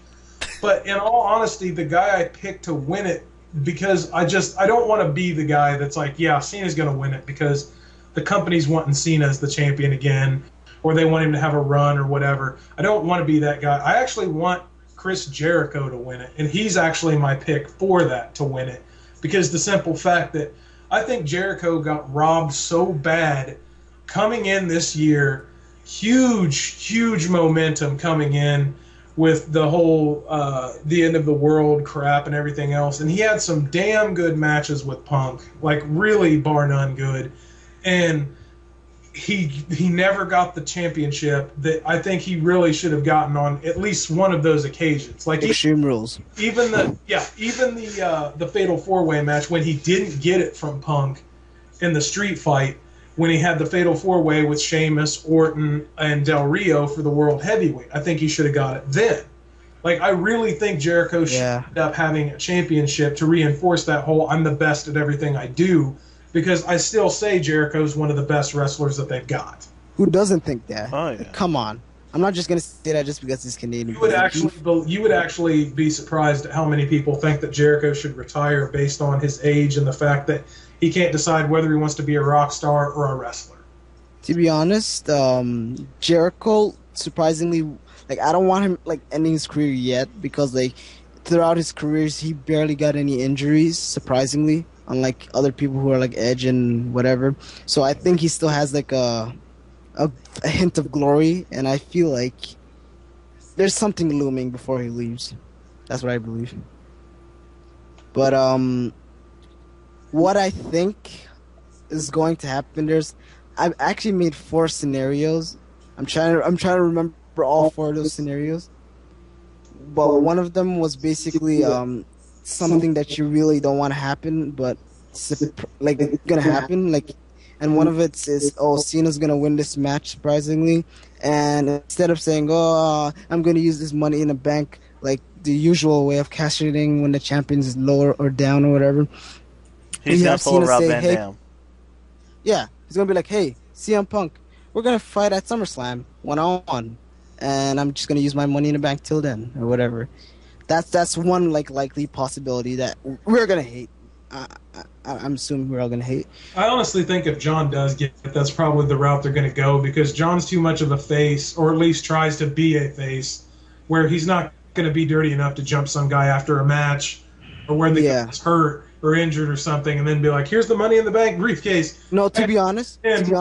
Speaker 3: But in all honesty, the guy I picked to win it, because I don't want to be the guy that's like, yeah, Cena's going to win it because the company's wanting Cena as the champion again, or they want him to have a run or whatever. I don't want to be that guy. I actually want Chris Jericho to win it, and he's actually my pick for that to win it. Because the simple fact that I think Jericho got robbed so bad coming in this year, huge momentum coming in with the whole the end of the world crap and everything else. And he had some damn good matches with Punk, like really bar none good. And he never got the championship that I think he really should have gotten on at least one of those occasions. Like
Speaker 1: Extreme Rules.
Speaker 3: Even the Fatal 4-Way match when he didn't get it from Punk in the street fight, when he had the Fatal 4-Way with Sheamus, Orton, and Del Rio for the World Heavyweight. I think he should have got it then. Like, I really think Jericho should end up having a championship to reinforce that whole I'm the best at everything I do, because I still say Jericho's one of the best wrestlers that they've got.
Speaker 1: Who doesn't think that?
Speaker 2: Oh, yeah.
Speaker 1: Come on. I'm not just going to say that just because he's Canadian.
Speaker 3: You would actually be surprised at how many people think that Jericho should retire based on his age and the fact that he can't decide whether he wants to be a rock star or a wrestler.
Speaker 1: To be honest, Jericho, surprisingly, like, I don't want him like ending his career yet because like throughout his careers he barely got any injuries, surprisingly, unlike other people who are like Edge and whatever. So I think he still has like a hint of glory, and I feel like there's something looming before he leaves. That's what I believe. But what I think is going to happen, I've actually made 4 scenarios. I'm trying to remember all 4 of those scenarios. But one of them was basically something that you really don't want to happen, but like it's gonna happen. Like, and one of it is, oh, Cena's gonna win this match surprisingly, and instead of saying, oh, I'm gonna use this money in the bank, like the usual way of cashing in when the champion is lower or down or whatever,
Speaker 2: He's
Speaker 1: you
Speaker 2: gonna
Speaker 1: have
Speaker 2: pull a
Speaker 1: Cena
Speaker 2: Rob
Speaker 1: say,
Speaker 2: Van
Speaker 1: hey,
Speaker 2: Dam.
Speaker 1: yeah, he's gonna be like, hey, CM Punk, we're gonna fight at SummerSlam 1-on-1, and I'm just gonna use my money in the bank till then or whatever. That's one like likely possibility that we're gonna hate. I'm assuming we're all gonna hate.
Speaker 3: I honestly think if John does get it, that's probably the route they're going to go because John's too much of a face, or at least tries to be a face, where he's not going to be dirty enough to jump some guy after a match, or where the
Speaker 1: Yeah.
Speaker 3: guy's hurt or injured or something, and then be like, "Here's the Money in the Bank briefcase."
Speaker 1: No, to be honest,
Speaker 3: And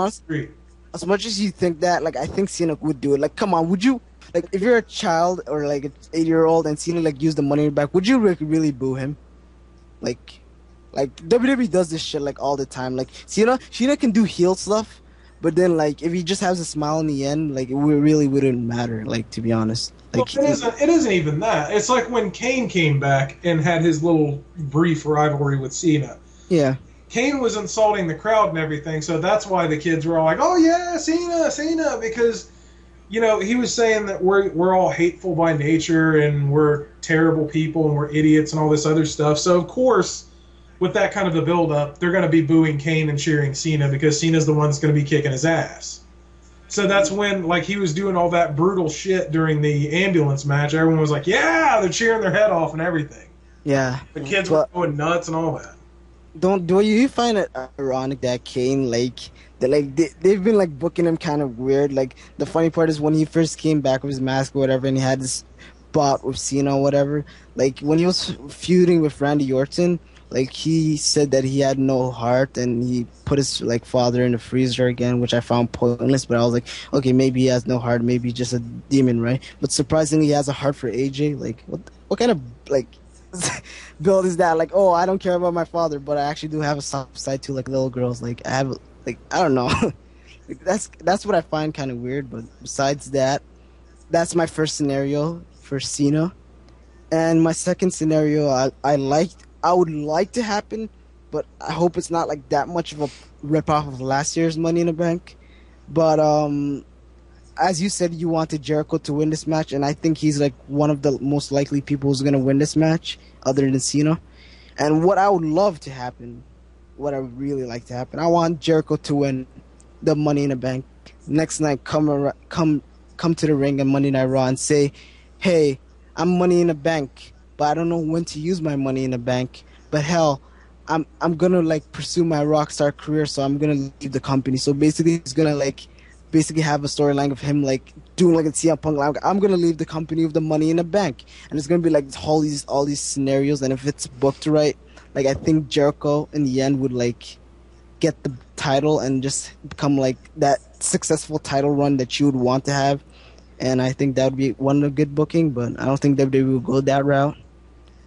Speaker 1: as much as you think that, like, I think Cena would do it. Like, come on, would you? Like, if you're a child or like an 8-year-old and Cena like use the money back, would you really boo him? Like, WWE does this shit like all the time. Like Cena can do heel stuff, but then like if he just has a smile in the end, like it really wouldn't matter. Like, to be honest,
Speaker 3: well,
Speaker 1: like
Speaker 3: it isn't even that. It's like when Kane came back and had his little brief rivalry with Cena.
Speaker 1: yeah,
Speaker 3: Kane was insulting the crowd and everything, so that's why the kids were all like, "Oh yeah, Cena," because he was saying that we're all hateful by nature and we're terrible people and we're idiots and all this other stuff. So of course, with that kind of a build-up, they're going to be booing Kane and cheering Cena because Cena's the one that's going to be kicking his ass. So that's when, like, he was doing all that brutal shit during the ambulance match. Everyone was like, "Yeah!" They're cheering their head off and everything.
Speaker 1: yeah.
Speaker 3: The kids were going nuts and all that.
Speaker 1: Do you find it ironic that Kane they've been like booking him kind of weird? Like the funny part is when he first came back with his mask or whatever, and he had this spot with Cena or whatever. Like when he was feuding with Randy Orton, like he said that he had no heart and he put his like father in the freezer again, which I found pointless. But I was like, okay, maybe he has no heart, maybe he's just a demon, right? But surprisingly, he has a heart for AJ. Like what kind of like build is that? Like, oh, I don't care about my father, but I actually do have a soft side to like little girls. Like I have like I don't know. Like, that's what I find kind of weird. But besides that, that's my first scenario for Cena. And my second scenario, I would like to happen, but I hope it's not like that much of a rip off of last year's Money in the Bank. But as you said, you wanted Jericho to win this match, and I think he's like one of the most likely people who's gonna win this match, other than Cena. And what I would love to happen, what I would really like to happen, I want Jericho to win the Money in the Bank next night. Come to the ring and Monday Night Raw and say, "Hey, I'm Money in the Bank, but I don't know when to use my Money in the Bank. But hell, I'm gonna like pursue my rock star career, so I'm gonna leave the company." So basically, he's gonna like basically have a storyline of him like doing like a CM Punk. Like, I'm gonna leave the company with the Money in the Bank, and it's gonna be like all these scenarios. And if it's booked right, like I think Jericho in the end would like get the title and just become like that successful title run that you would want to have. And I think that would be one of the good booking, but I don't think WWE will go that route.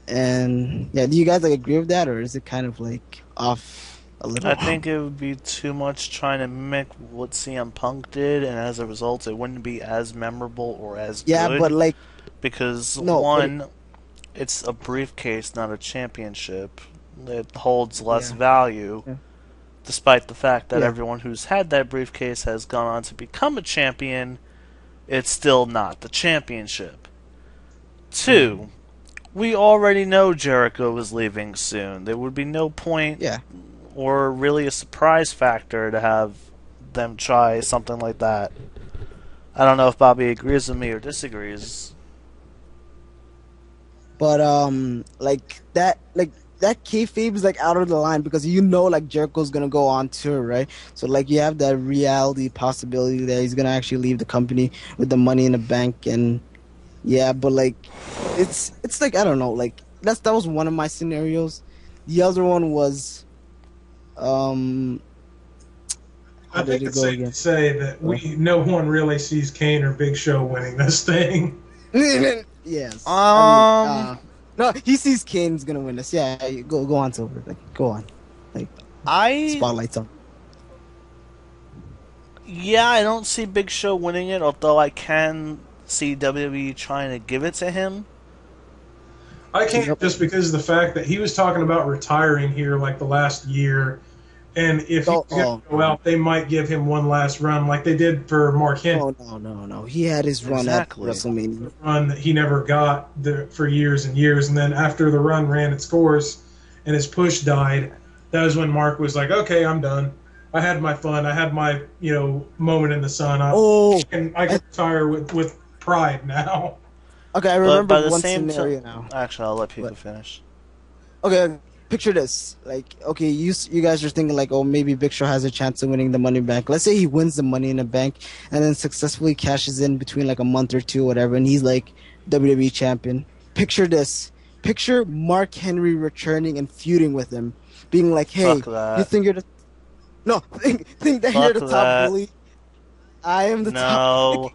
Speaker 1: And yeah, do you guys like agree with that, or is it kind of like off a little?
Speaker 2: I think it would be too much trying to mimic what CM Punk did, and as a result, it wouldn't be as memorable or as good.
Speaker 1: But like
Speaker 2: because
Speaker 1: no,
Speaker 2: one, it's a briefcase, not a championship. It holds less value, despite the fact that everyone who's had that briefcase has gone on to become a champion. It's still not the championship. Two, we already know Jericho is leaving soon. There would be no point or really a surprise factor to have them try something like that. I don't know if Bobby agrees with me or disagrees.
Speaker 1: But that kayfabe is like out of the line because like Jericho's gonna go on tour, right? So like you have that reality possibility that he's gonna actually leave the company with the Money in the Bank, and but like it's like I don't know, like that was one of my scenarios. The other one was
Speaker 3: I think it's safe to say that no one really sees Kane or Big Show winning this thing.
Speaker 1: Yes. No, he sees Kane's gonna win this. Yeah, go on, Silver. Like, go on. Like, spotlight's on.
Speaker 2: Yeah, I don't see Big Show winning it, although I can see WWE trying to give it to him.
Speaker 3: I can't
Speaker 1: Yep.
Speaker 3: just because of the fact that he was talking about retiring here like the last year, and if he
Speaker 1: Oh,
Speaker 3: was going
Speaker 1: oh
Speaker 3: to go out, they might give him one last run like they did for Mark Henry,
Speaker 1: no. He had his run at
Speaker 2: Exactly.
Speaker 1: WrestleMania.
Speaker 3: run that he never got for years and years, and then after the run ran its course and his push died, that was when Mark was like, "Okay, I'm done. I had my fun. I had my moment in the sun.
Speaker 1: Oh,
Speaker 3: I can retire with pride now."
Speaker 1: okay. I
Speaker 2: But by
Speaker 1: remembered
Speaker 2: the
Speaker 1: one
Speaker 2: same
Speaker 1: scenario now.
Speaker 2: actually, I'll let
Speaker 1: But
Speaker 2: Pika finish.
Speaker 1: okay, picture this. Like, okay, you guys are thinking like, oh, maybe Big Show has a chance of winning the Money Bank. Let's say he wins the Money in the Bank and then successfully cashes in between like a month or two, whatever, and he's like WWE champion. Picture this. Picture Mark Henry returning and feuding with him, being like, "Hey,
Speaker 2: Fuck
Speaker 1: you
Speaker 2: that.
Speaker 1: think you're the no, think that you're
Speaker 2: Fuck
Speaker 1: the top
Speaker 2: that.
Speaker 1: bully. I am the top."
Speaker 2: No.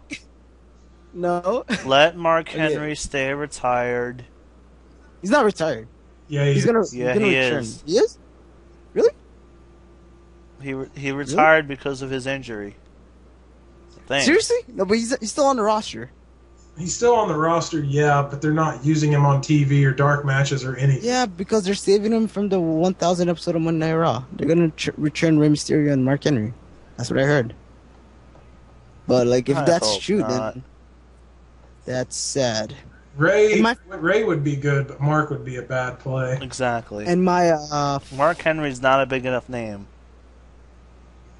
Speaker 1: No,
Speaker 2: Let Mark
Speaker 1: okay,
Speaker 2: Henry stay retired.
Speaker 1: he's not retired.
Speaker 3: Yeah,
Speaker 1: He's
Speaker 3: he
Speaker 1: gonna
Speaker 3: is.
Speaker 1: he's
Speaker 2: Yeah,
Speaker 1: gonna
Speaker 2: he
Speaker 1: return.
Speaker 2: is.
Speaker 1: He is really
Speaker 2: He
Speaker 1: really
Speaker 2: retired because of his injury. I think.
Speaker 1: seriously. No, but he's still on the roster.
Speaker 3: He's still on the roster, yeah, but they're not using him on TV or dark matches or anything.
Speaker 1: Yeah, because they're saving him from the 1,000 episode of Monday Night Raw. They're gonna return Rey Mysterio and Mark Henry. That's what I heard. But like, if
Speaker 2: I
Speaker 1: that's
Speaker 2: hope
Speaker 1: true,
Speaker 2: not.
Speaker 1: then that's sad. And
Speaker 3: Ray
Speaker 1: my
Speaker 3: Ray would be good, but Mark would be a bad play.
Speaker 2: Exactly.
Speaker 1: and my
Speaker 2: Mark Henry's not a big enough name.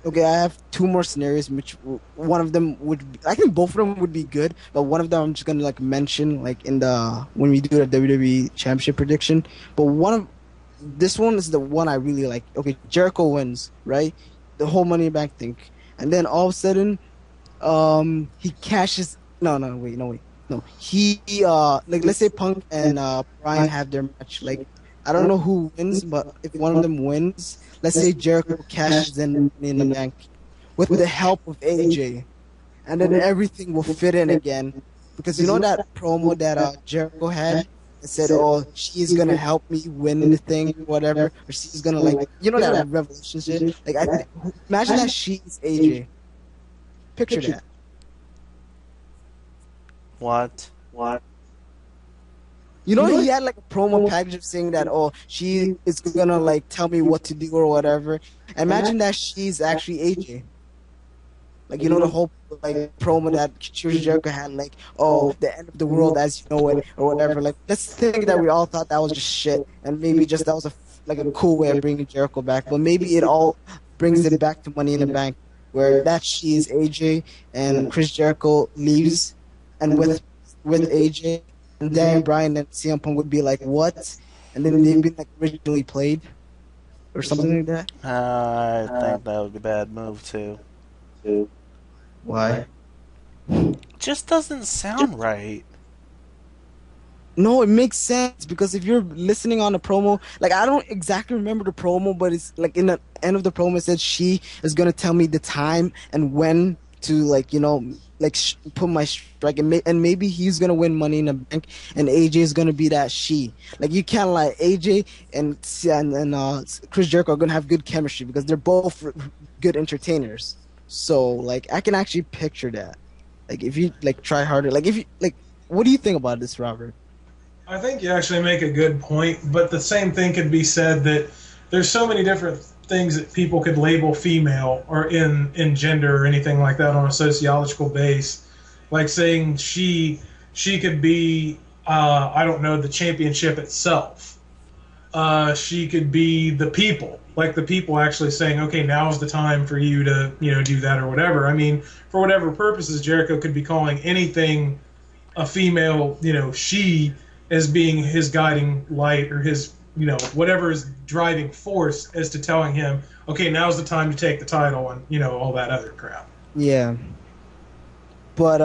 Speaker 1: okay, I have two more scenarios. Which one of them would be, I think both of them would be good, but one of them I'm just gonna like mention like in the when we do the WWE Championship prediction. But this one is the one I really like. Okay, Jericho wins, right? The whole Money in the Bank thing, and then all of a sudden, he cashes. No. He like let's say Punk and Bryan have their match. Like I don't know who wins, but if one of them wins, let's say Jericho cashes in Money in the Bank with the help of AJ, and then everything will fit in again. Because you know that promo that Jericho had that said, "Oh, she's gonna help me win the thing, whatever," or she's gonna like, you know that revelation shit. Like, imagine that she's AJ. Picture that.
Speaker 2: What?
Speaker 1: You know, he had like a promo package of saying that, "Oh, she is gonna like tell me what to do or whatever." Imagine that she's actually AJ. Like, you know, the whole like promo that Chris Jericho had, like, "Oh, the end of the world as you know it," or whatever. Like, let's think that we all thought that was just shit, and maybe just that was like a cool way of bringing Jericho back. But maybe it all brings it back to Money in the Bank, where that she is AJ and Chris Jericho leaves, and with AJ and Daniel Bryan and CM Punk would be like, "What?" And then they've been like originally played or something like that.
Speaker 2: I think that would be a bad move too.
Speaker 1: Why?
Speaker 2: It just doesn't sound right.
Speaker 1: No, it makes sense because if you're listening on a promo, like I don't exactly remember the promo, but it's like in the end of the promo it said she is gonna tell me the time and when to like like put my strike and maybe he's gonna win Money in the Bank and AJ is gonna be that she. Like you can't like AJ and Chris Jericho are gonna have good chemistry because they're both good entertainers. So like I can actually picture that. Like if you like try harder, like if you like, what do you think about this, Robert?
Speaker 3: I think you actually make a good point, but the same thing could be said that there's so many different things that people could label female or in gender or anything like that on a sociological base. Like saying she could be I don't know, the championship itself. She could be the people, like the people actually saying, okay, now's the time for you to do that or whatever. I mean, for whatever purposes, Jericho could be calling anything a female, she, as being his guiding light or his, whatever his driving force as to telling him, okay, now's the time to take the title and, all that other crap.
Speaker 1: Yeah. But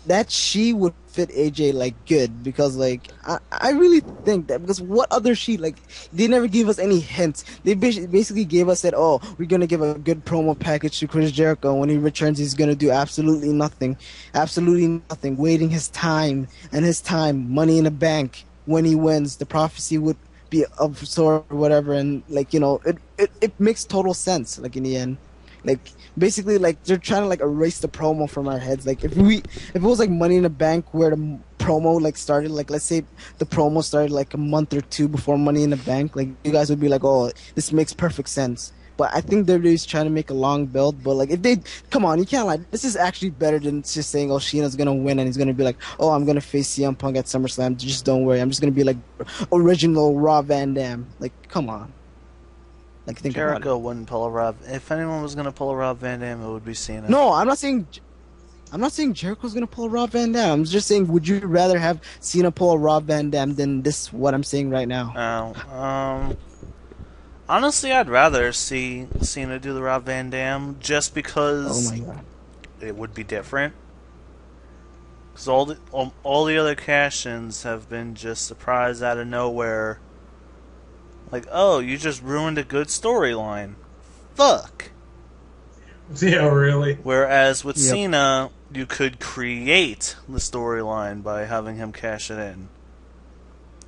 Speaker 1: that she would fit AJ like good because like I really think that because what other she like they never gave us any hints. They basically gave us that, oh, we're gonna give a good promo package to Chris Jericho. When he returns he's gonna do absolutely nothing, waiting his time Money in the Bank. When he wins the prophecy would be of sort or whatever, and like it makes total sense like in the end. Like basically, like they're trying to like erase the promo from our heads. Like if it was like Money in the Bank, where the promo like started, like let's say the promo started like a month or two before Money in the Bank, like you guys would be like, oh, this makes perfect sense. But I think they're just trying to make a long build. But like, if they come on, you can't lie. This is actually better than just saying, "Oh, Sheena's gonna win," and he's gonna be like, "Oh, I'm gonna face CM Punk at SummerSlam." Just don't worry. I'm just gonna be like original Raw Van Dam. Like, come on. Like, think about
Speaker 2: Jericho
Speaker 1: it.
Speaker 2: wouldn't pull a Rob. If anyone was gonna pull a Rob Van Dam, it would be Cena.
Speaker 1: No, I'm not saying. I'm not saying Jericho's gonna pull a Rob Van Dam. I'm just saying, would you rather have Cena pull a Rob Van Dam than this? What I'm saying right now.
Speaker 2: Honestly, I'd rather see Cena do the Rob Van Dam just
Speaker 1: Oh
Speaker 2: because
Speaker 1: my god.
Speaker 2: it would be different. Because all the other cash-ins have been just surprise out of nowhere. Like, oh, you just ruined a good storyline. Fuck.
Speaker 3: Yeah, really.
Speaker 2: Whereas with
Speaker 1: Yep.
Speaker 2: Cena, you could create the storyline by having him cash it in.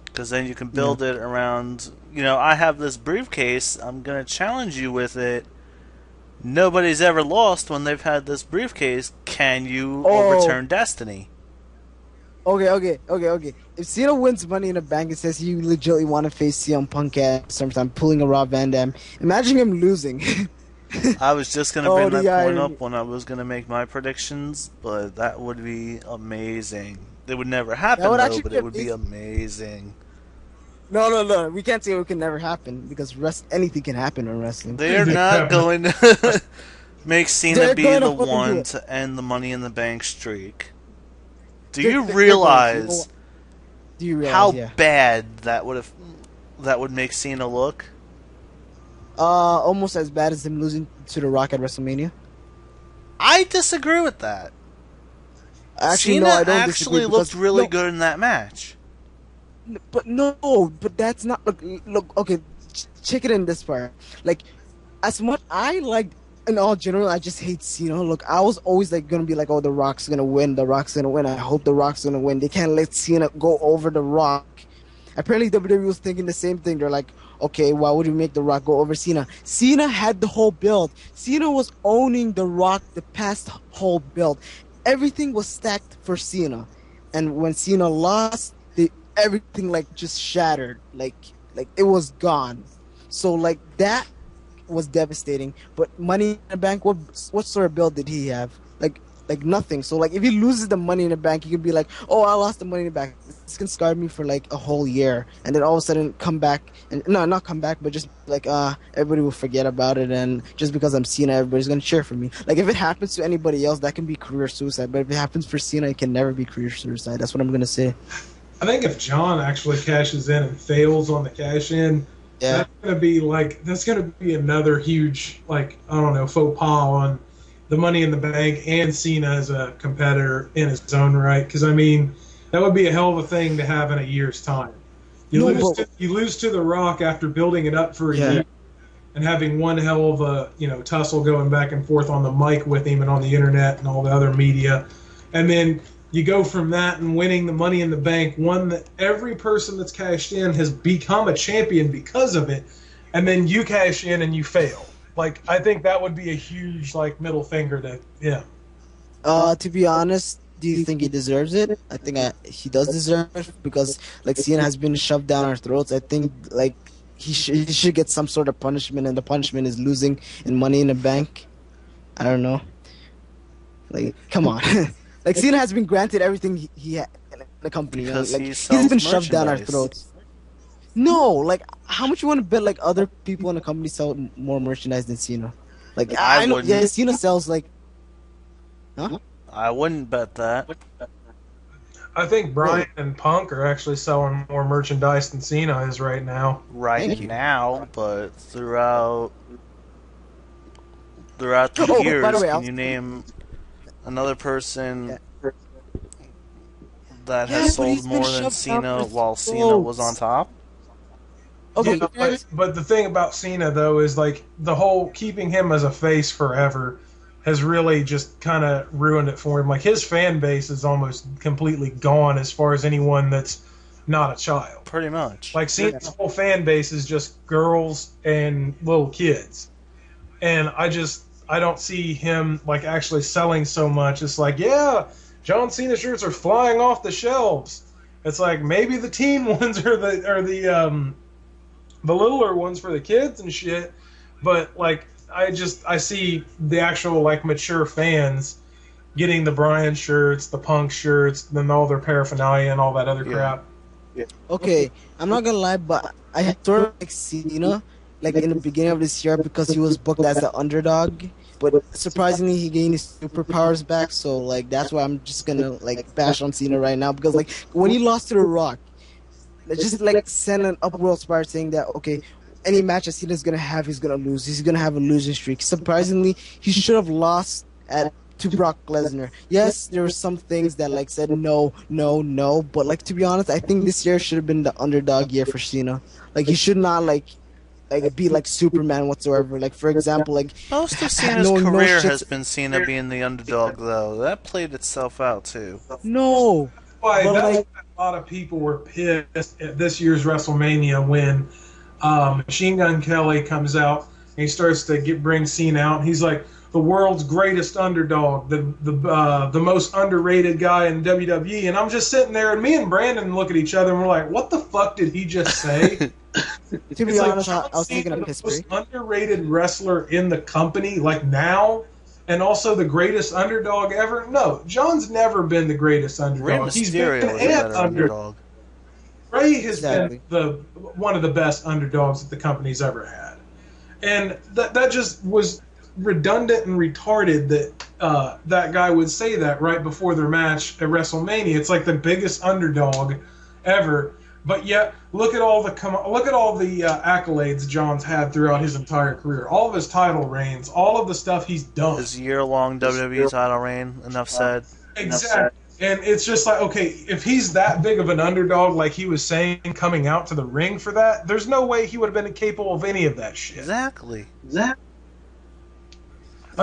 Speaker 2: Because then you can build it around, I have this briefcase, I'm going to challenge you with it. Nobody's ever lost when they've had this briefcase. Can you overturn destiny?
Speaker 1: Okay. If Cena wins Money in the Bank and says you legitimately want to face CM Punk at SummerSlam, pulling a Rob Van Dam, imagine him losing.
Speaker 2: I was just going to bring that point
Speaker 1: irony.
Speaker 2: up when I was going to make my predictions, but that would be amazing. It would never happen,
Speaker 1: That would
Speaker 2: though,
Speaker 1: actually
Speaker 2: but
Speaker 1: be
Speaker 2: it would be amazing.
Speaker 1: No. We can't say it can never happen because anything can happen in wrestling.
Speaker 2: They're not going to make Cena
Speaker 1: They're
Speaker 2: be
Speaker 1: going to
Speaker 2: the
Speaker 1: fucking do
Speaker 2: one
Speaker 1: it.
Speaker 2: to end the Money in the Bank streak. Do
Speaker 1: They're
Speaker 2: you
Speaker 1: going to.
Speaker 2: realize
Speaker 1: Do you realize?
Speaker 2: how
Speaker 1: Yeah.
Speaker 2: bad that would make Cena look?
Speaker 1: Almost as bad as him losing to The Rock at WrestleMania.
Speaker 2: I disagree with that.
Speaker 1: Actually,
Speaker 2: Cena
Speaker 1: no, I don't
Speaker 2: actually
Speaker 1: disagree
Speaker 2: looked really
Speaker 1: no,
Speaker 2: good in that match.
Speaker 1: But that's not look. Okay, check it in this part. Like, as much I like in all general, I just hate Cena. Look, I was always like gonna be like, oh, The Rock's gonna win. The Rock's gonna win. I hope The Rock's gonna win. They can't let Cena go over The Rock. Apparently, WWE was thinking the same thing. They're like, okay, why would we make The Rock go over Cena? Cena had the whole build. Cena was owning The Rock the past whole build. Everything was stacked for Cena, and when Cena lost, everything like just shattered. Like it was gone. So like that was devastating. But Money in the Bank, what sort of build did he have? Like nothing. So like if he loses the Money in the Bank, he could be like, oh, I lost the Money in the Bank. This can scar me for like a whole year, and then all of a sudden come back and no, not come back, but just like everybody will forget about it, and just because I'm Cena, everybody's gonna cheer for me. Like if it happens to anybody else, that can be career suicide. But if it happens for Cena, it can never be career suicide. That's what I'm gonna say.
Speaker 3: I think if John actually cashes in and fails on the cash in,
Speaker 1: Yeah.
Speaker 3: that's gonna be another huge, like, I don't know, faux pas on the Money in the Bank and Cena as a competitor in his own right. Because I mean, that would be a hell of a thing to have in a year's time. You lose to The Rock after building it up for a year and having one hell of a tussle going back and forth on the mic with him and on the internet and all the other media, and then you go from that and winning the Money in the Bank, one that every person that's cashed in has become a champion because of it, and then you cash in and you fail. Like, I think that would be a huge, like, middle finger to, yeah.
Speaker 1: To be honest, do you think he deserves it? I think he does deserve it because, like, Cena has been shoved down our throats. I think, like, he should get some sort of punishment, and the punishment is losing in Money in the Bank. I don't know. Like, come on. Like, Cena has been granted everything he had in the company.
Speaker 2: Because
Speaker 1: like,
Speaker 2: he
Speaker 1: he's
Speaker 2: sells
Speaker 1: been shoved down our
Speaker 2: merchandise.
Speaker 1: throats. No, like, how much you want to bet, like, other people in the company sell more merchandise than Cena? Like,
Speaker 2: I
Speaker 1: I know,
Speaker 2: wouldn't.
Speaker 1: yeah, Cena sells, like... Huh?
Speaker 2: I wouldn't bet that.
Speaker 3: I think Bryan and Punk are actually selling more merchandise than Cena is right now.
Speaker 2: Right
Speaker 1: Thank you.
Speaker 2: now, but throughout the
Speaker 1: Oh,
Speaker 2: years,
Speaker 1: by the way,
Speaker 2: can you name another person that
Speaker 1: Yeah,
Speaker 2: has
Speaker 1: but
Speaker 2: sold
Speaker 1: he's been
Speaker 2: more than
Speaker 1: shoved
Speaker 2: Cena
Speaker 1: down our
Speaker 2: while Cena was on
Speaker 1: throats.
Speaker 2: top?
Speaker 1: Okay,
Speaker 3: Yeah, but the thing about Cena, though, is like the whole keeping him as a face forever has really just kind of ruined it for him. Like, his fan base is almost completely gone as far as anyone that's not a child.
Speaker 2: Pretty much.
Speaker 3: Like, Cena's whole fan base is just girls and little kids. And I don't see him, like, actually selling so much. It's like, yeah, John Cena shirts are flying off the shelves. It's like maybe the teen ones are the littler ones for the kids and shit, but like I see the actual like mature fans getting the Bryan shirts, the Punk shirts, then all their paraphernalia and all that other crap.
Speaker 1: Yeah. Okay, I'm not gonna lie, but I sort of like Cena like in the beginning of this year because he was booked as the underdog. But surprisingly, he gained his superpowers back, so like that's why I'm just gonna like bash on Cena right now because like when he lost to The Rock, it just like sent an upworld spiral saying that okay, any match that Cena's gonna have, he's gonna lose. He's gonna have a losing streak. Surprisingly, he should have lost to Brock Lesnar. Yes, there were some things that like said no, but like to be honest, I think this year should have been the underdog year for Cena. Like he should not like be like Superman whatsoever. Like for example, like
Speaker 2: most of Cena's career has been Cena being the underdog, though. That played itself out too.
Speaker 1: No,
Speaker 3: why like, a lot of people were pissed at this year's WrestleMania when Machine Gun Kelly comes out and he starts to bring Cena out. And he's like the world's greatest underdog, the most underrated guy in WWE. And I'm just sitting there, and me and Brandon look at each other and we're like, "What the fuck did he just say?"
Speaker 1: To be honest, I was thinking of
Speaker 3: the most underrated wrestler in the company, like now, and also the greatest underdog ever. No, John's never been the greatest underdog. He's been an underdog. Ray has been one of the best underdogs that the company's ever had, and that just was redundant and retarded that that guy would say that right before their match at WrestleMania. It's like the biggest underdog ever. But yet, look at all the accolades John's had throughout his entire career. All of his title reigns, all of the stuff he's done.
Speaker 2: His year-long WWE title reign. Enough said.
Speaker 3: Exactly. And it's just like, okay, if he's that big of an underdog, like he was saying, coming out to the ring for that, there's no way he would have been capable of any of that shit.
Speaker 2: Exactly.
Speaker 3: I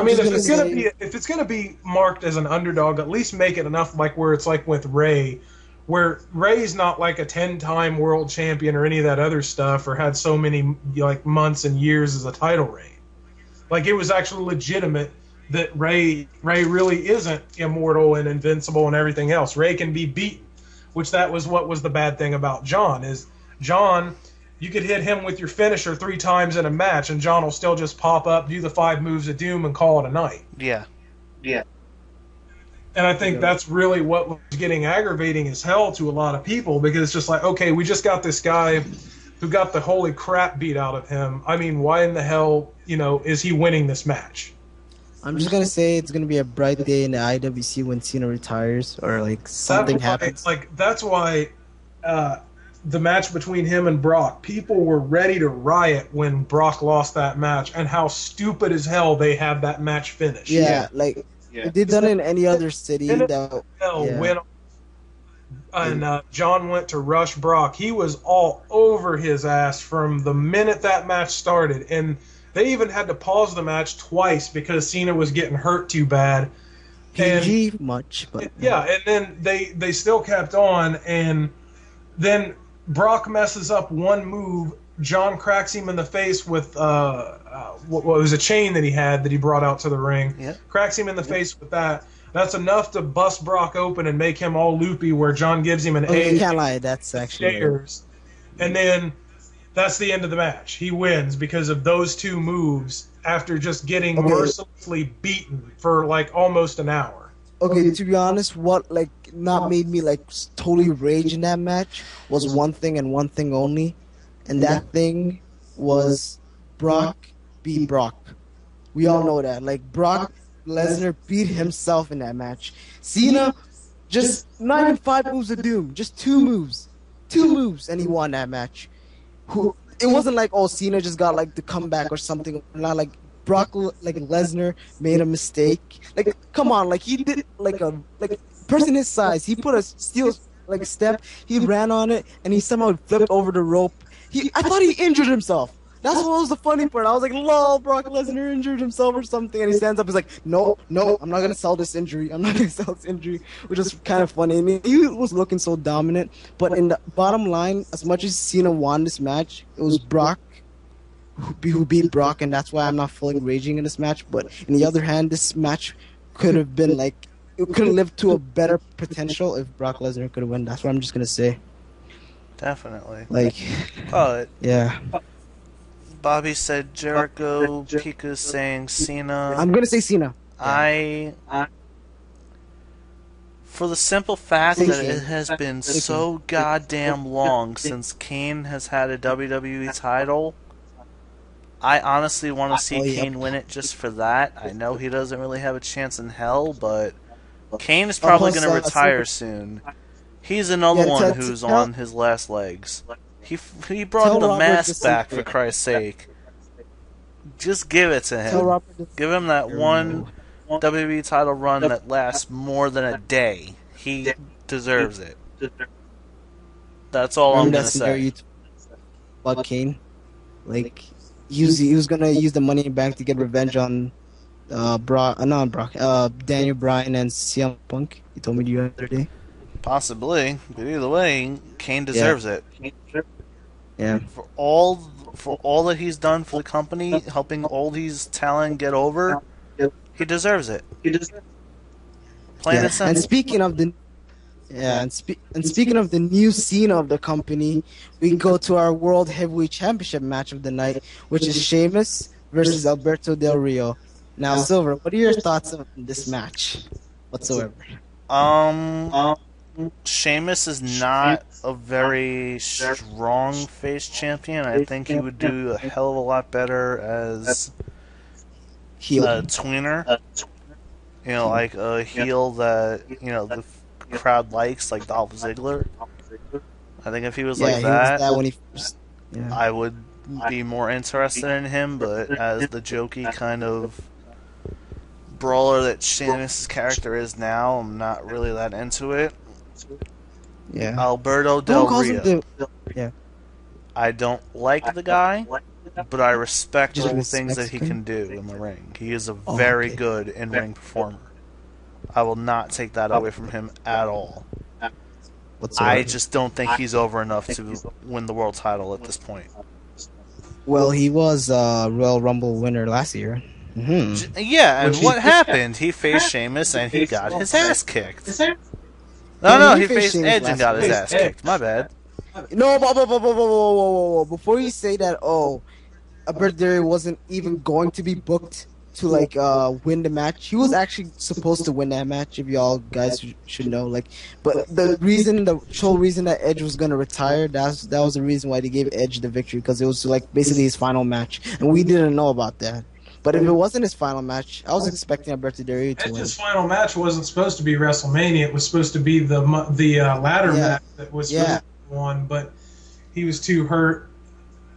Speaker 3: mean, if it's gonna be marked as an underdog, at least make it enough like where it's like with Ray, where Ray's not like a 10-time world champion or any of that other stuff, or had so many like months and years as a title reign. Like it was actually legitimate that Ray really isn't immortal and invincible and everything else. Ray can be beaten, which that was what was the bad thing about John is John. You could hit him with your finisher 3 times in a match, and John will still just pop up, do the 5 moves of doom, and call it a night.
Speaker 2: Yeah.
Speaker 3: And I think that's really what was getting aggravating as hell to a lot of people, because it's just like, okay, we just got this guy who got the holy crap beat out of him. I mean, why in the hell, is he winning this match?
Speaker 1: I'm just gonna say it's gonna be a bright day in the IWC when Cena retires or like something happens.
Speaker 3: That's why the match between him and Brock, people were ready to riot when Brock lost that match, and how stupid as hell they had that match finished.
Speaker 1: Yeah. If they'd done it in any other city,
Speaker 3: John went to rush Brock. He was all over his ass from the minute that match started, and they even had to pause the match twice because Cena was getting hurt too bad.
Speaker 1: PG much, but
Speaker 3: and then they still kept on, and then Brock messes up one move. John cracks him in the face with what was a chain that he had that he brought out to the ring.
Speaker 2: Yep.
Speaker 3: Cracks him in the face with that. That's enough to bust Brock open and make him all loopy, where John gives him an A.
Speaker 1: You can't lie, that's actually
Speaker 3: and then that's the end of the match. He wins because of those 2 moves after just getting mercilessly beaten for like almost an hour.
Speaker 1: Okay, to be honest, what like not made me like totally rage in that match was one thing and one thing only. And that thing was Brock beat Brock. We all know that. Like, Brock Lesnar beat himself in that match. Cena, just not even 5 moves of doom. Just 2 moves. 2 moves, and he won that match. It wasn't like, Cena just got, like, the comeback or something. Not like Brock, like, Lesnar made a mistake. Like, come on. Like, he did, like, a person his size. He put a steel, like, step. He ran on it, and he somehow flipped over the rope. I thought he injured himself. That's what was the funny part. I was like, lol, Brock Lesnar injured himself or something. And he stands up, he's like, no, I'm not going to sell this injury. Which is kind of funny. I mean, he was looking so dominant. But in the bottom line, as much as Cena won this match, it was Brock who beat Brock. And that's why I'm not fully raging in this match. But on the other hand, this match could have been like it could live to a better potential if Brock Lesnar could win. That's what I'm just gonna say.
Speaker 2: Definitely.
Speaker 1: Like,
Speaker 2: But
Speaker 1: yeah,
Speaker 2: Bobby said Jericho. Pika's saying Cena.
Speaker 1: I'm gonna say Cena.
Speaker 2: For the simple fact that
Speaker 1: Kane.
Speaker 2: it has been so goddamn long since Kane has had a WWE title, I honestly want to see Kane win it just for that. I know he doesn't really have a chance in hell, but Kane is probably going to retire soon. He's another one who's on his last legs. He brought the mask back, for Christ's sake. Just give it to him. Give him that one WWE title run that lasts more than a day. He deserves it. That's all I'm going to say.
Speaker 1: About Kane, like he was gonna use the Money in the Bank to get revenge on Daniel Bryan and CM Punk. He told me the other day.
Speaker 2: Possibly, but either way, Kane deserves it.
Speaker 1: Yeah.
Speaker 2: For all that he's done for the company, helping all these talent get over, he deserves it. Plain and simple.
Speaker 1: And speaking of the speaking of the new scene of the company, we go to our World Heavyweight Championship match of the night, which is Sheamus versus Alberto Del Rio. Now, Silver, what are your thoughts on this match whatsoever?
Speaker 2: Sheamus is not a very strong face champion. I think he would do a hell of a lot better as a tweener. You know, like a heel that, you know, the crowd likes, like Dolph Ziggler. I think if he was like that, I would be more interested in him, but as the jokey kind of brawler that Sheamus' character is now, I'm not really that into it.
Speaker 1: Yeah.
Speaker 2: Alberto Del Rio. I don't like the guy, but I respect all the things that he can do in the ring. He is a very good in-ring performer. I will not take that away from him at all. I just don't think he's over enough to win the world title at this point.
Speaker 1: Well, he was a Royal Rumble winner last year. Mm-hmm.
Speaker 2: Yeah, and what happened? He faced Sheamus and he got his ass kicked. No, he faced Edge and got his ass kicked. My bad.
Speaker 1: No, whoa. Before you say that, Alberto Del Rio wasn't even going to be booked to like win the match. He was actually supposed to win that match, if y'all guys should know. Like, but the sole reason that Edge was gonna retire, that was the reason why they gave Edge the victory, because it was like basically his final match, and we didn't know about that. But if it wasn't his final match, I was expecting Alberto Del Rio to win.
Speaker 3: Edge's final match wasn't supposed to be WrestleMania. It was supposed to be the ladder match that was supposed to be won, but he was too hurt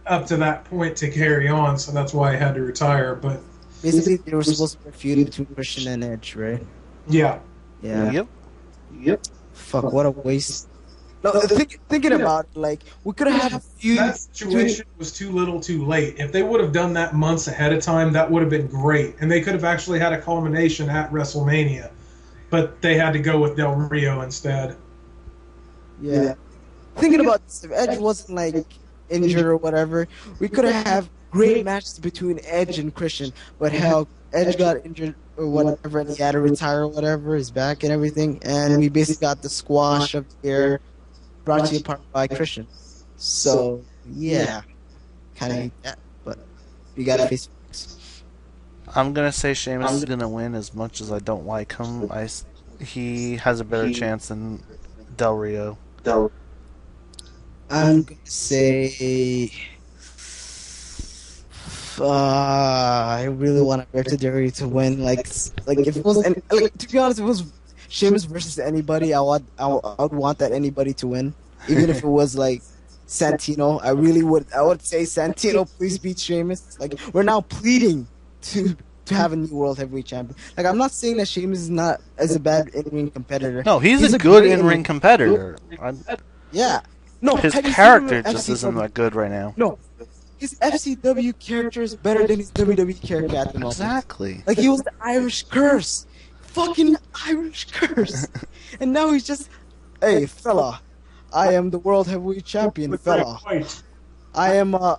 Speaker 3: up to that point to carry on, so that's why he had to retire. But
Speaker 1: basically, they were supposed to be a feud between Christian and Edge, right?
Speaker 3: Yeah.
Speaker 2: Yep.
Speaker 1: Fuck, what a waste. No, thinking about it, like, we could have had a feud.
Speaker 3: That situation was too little too late. If they would have done that months ahead of time, that would have been great. And they could have actually had a culmination at WrestleMania. But they had to go with Del Rio instead.
Speaker 1: Yeah. Thinking about this, if Edge wasn't, like, injured or whatever, we could have great matches between Edge and Christian. But hell, Edge got injured or whatever, and he had to retire or whatever, his back and everything. And we basically got the squash of the air brought to you apart by Christian. So, yeah. Kind of hate that, but you gotta face it.
Speaker 2: I'm gonna say Sheamus is gonna win, as much as I don't like him. He has a better chance than Del Rio.
Speaker 1: I'm gonna say... I really want Alberto Del Rio to win. Like if it was, to be honest, if it was Sheamus versus anybody, I would want that anybody to win, even if it was like Santino. I would say Santino, please beat Sheamus. Like, we're now pleading to have a new world heavyweight champion. Like, I'm not saying that Sheamus is not as a bad in-ring competitor.
Speaker 2: No, he's a good in-ring competitor.
Speaker 1: Yeah. No,
Speaker 2: his character just isn't that good right now.
Speaker 1: No. His FCW character is better than his WWE character at the moment.
Speaker 2: Exactly.
Speaker 1: Like, he was the Irish Curse. Fucking Irish Curse. And now he's just, hey, fella, I am the world heavyweight champion, fella. I am a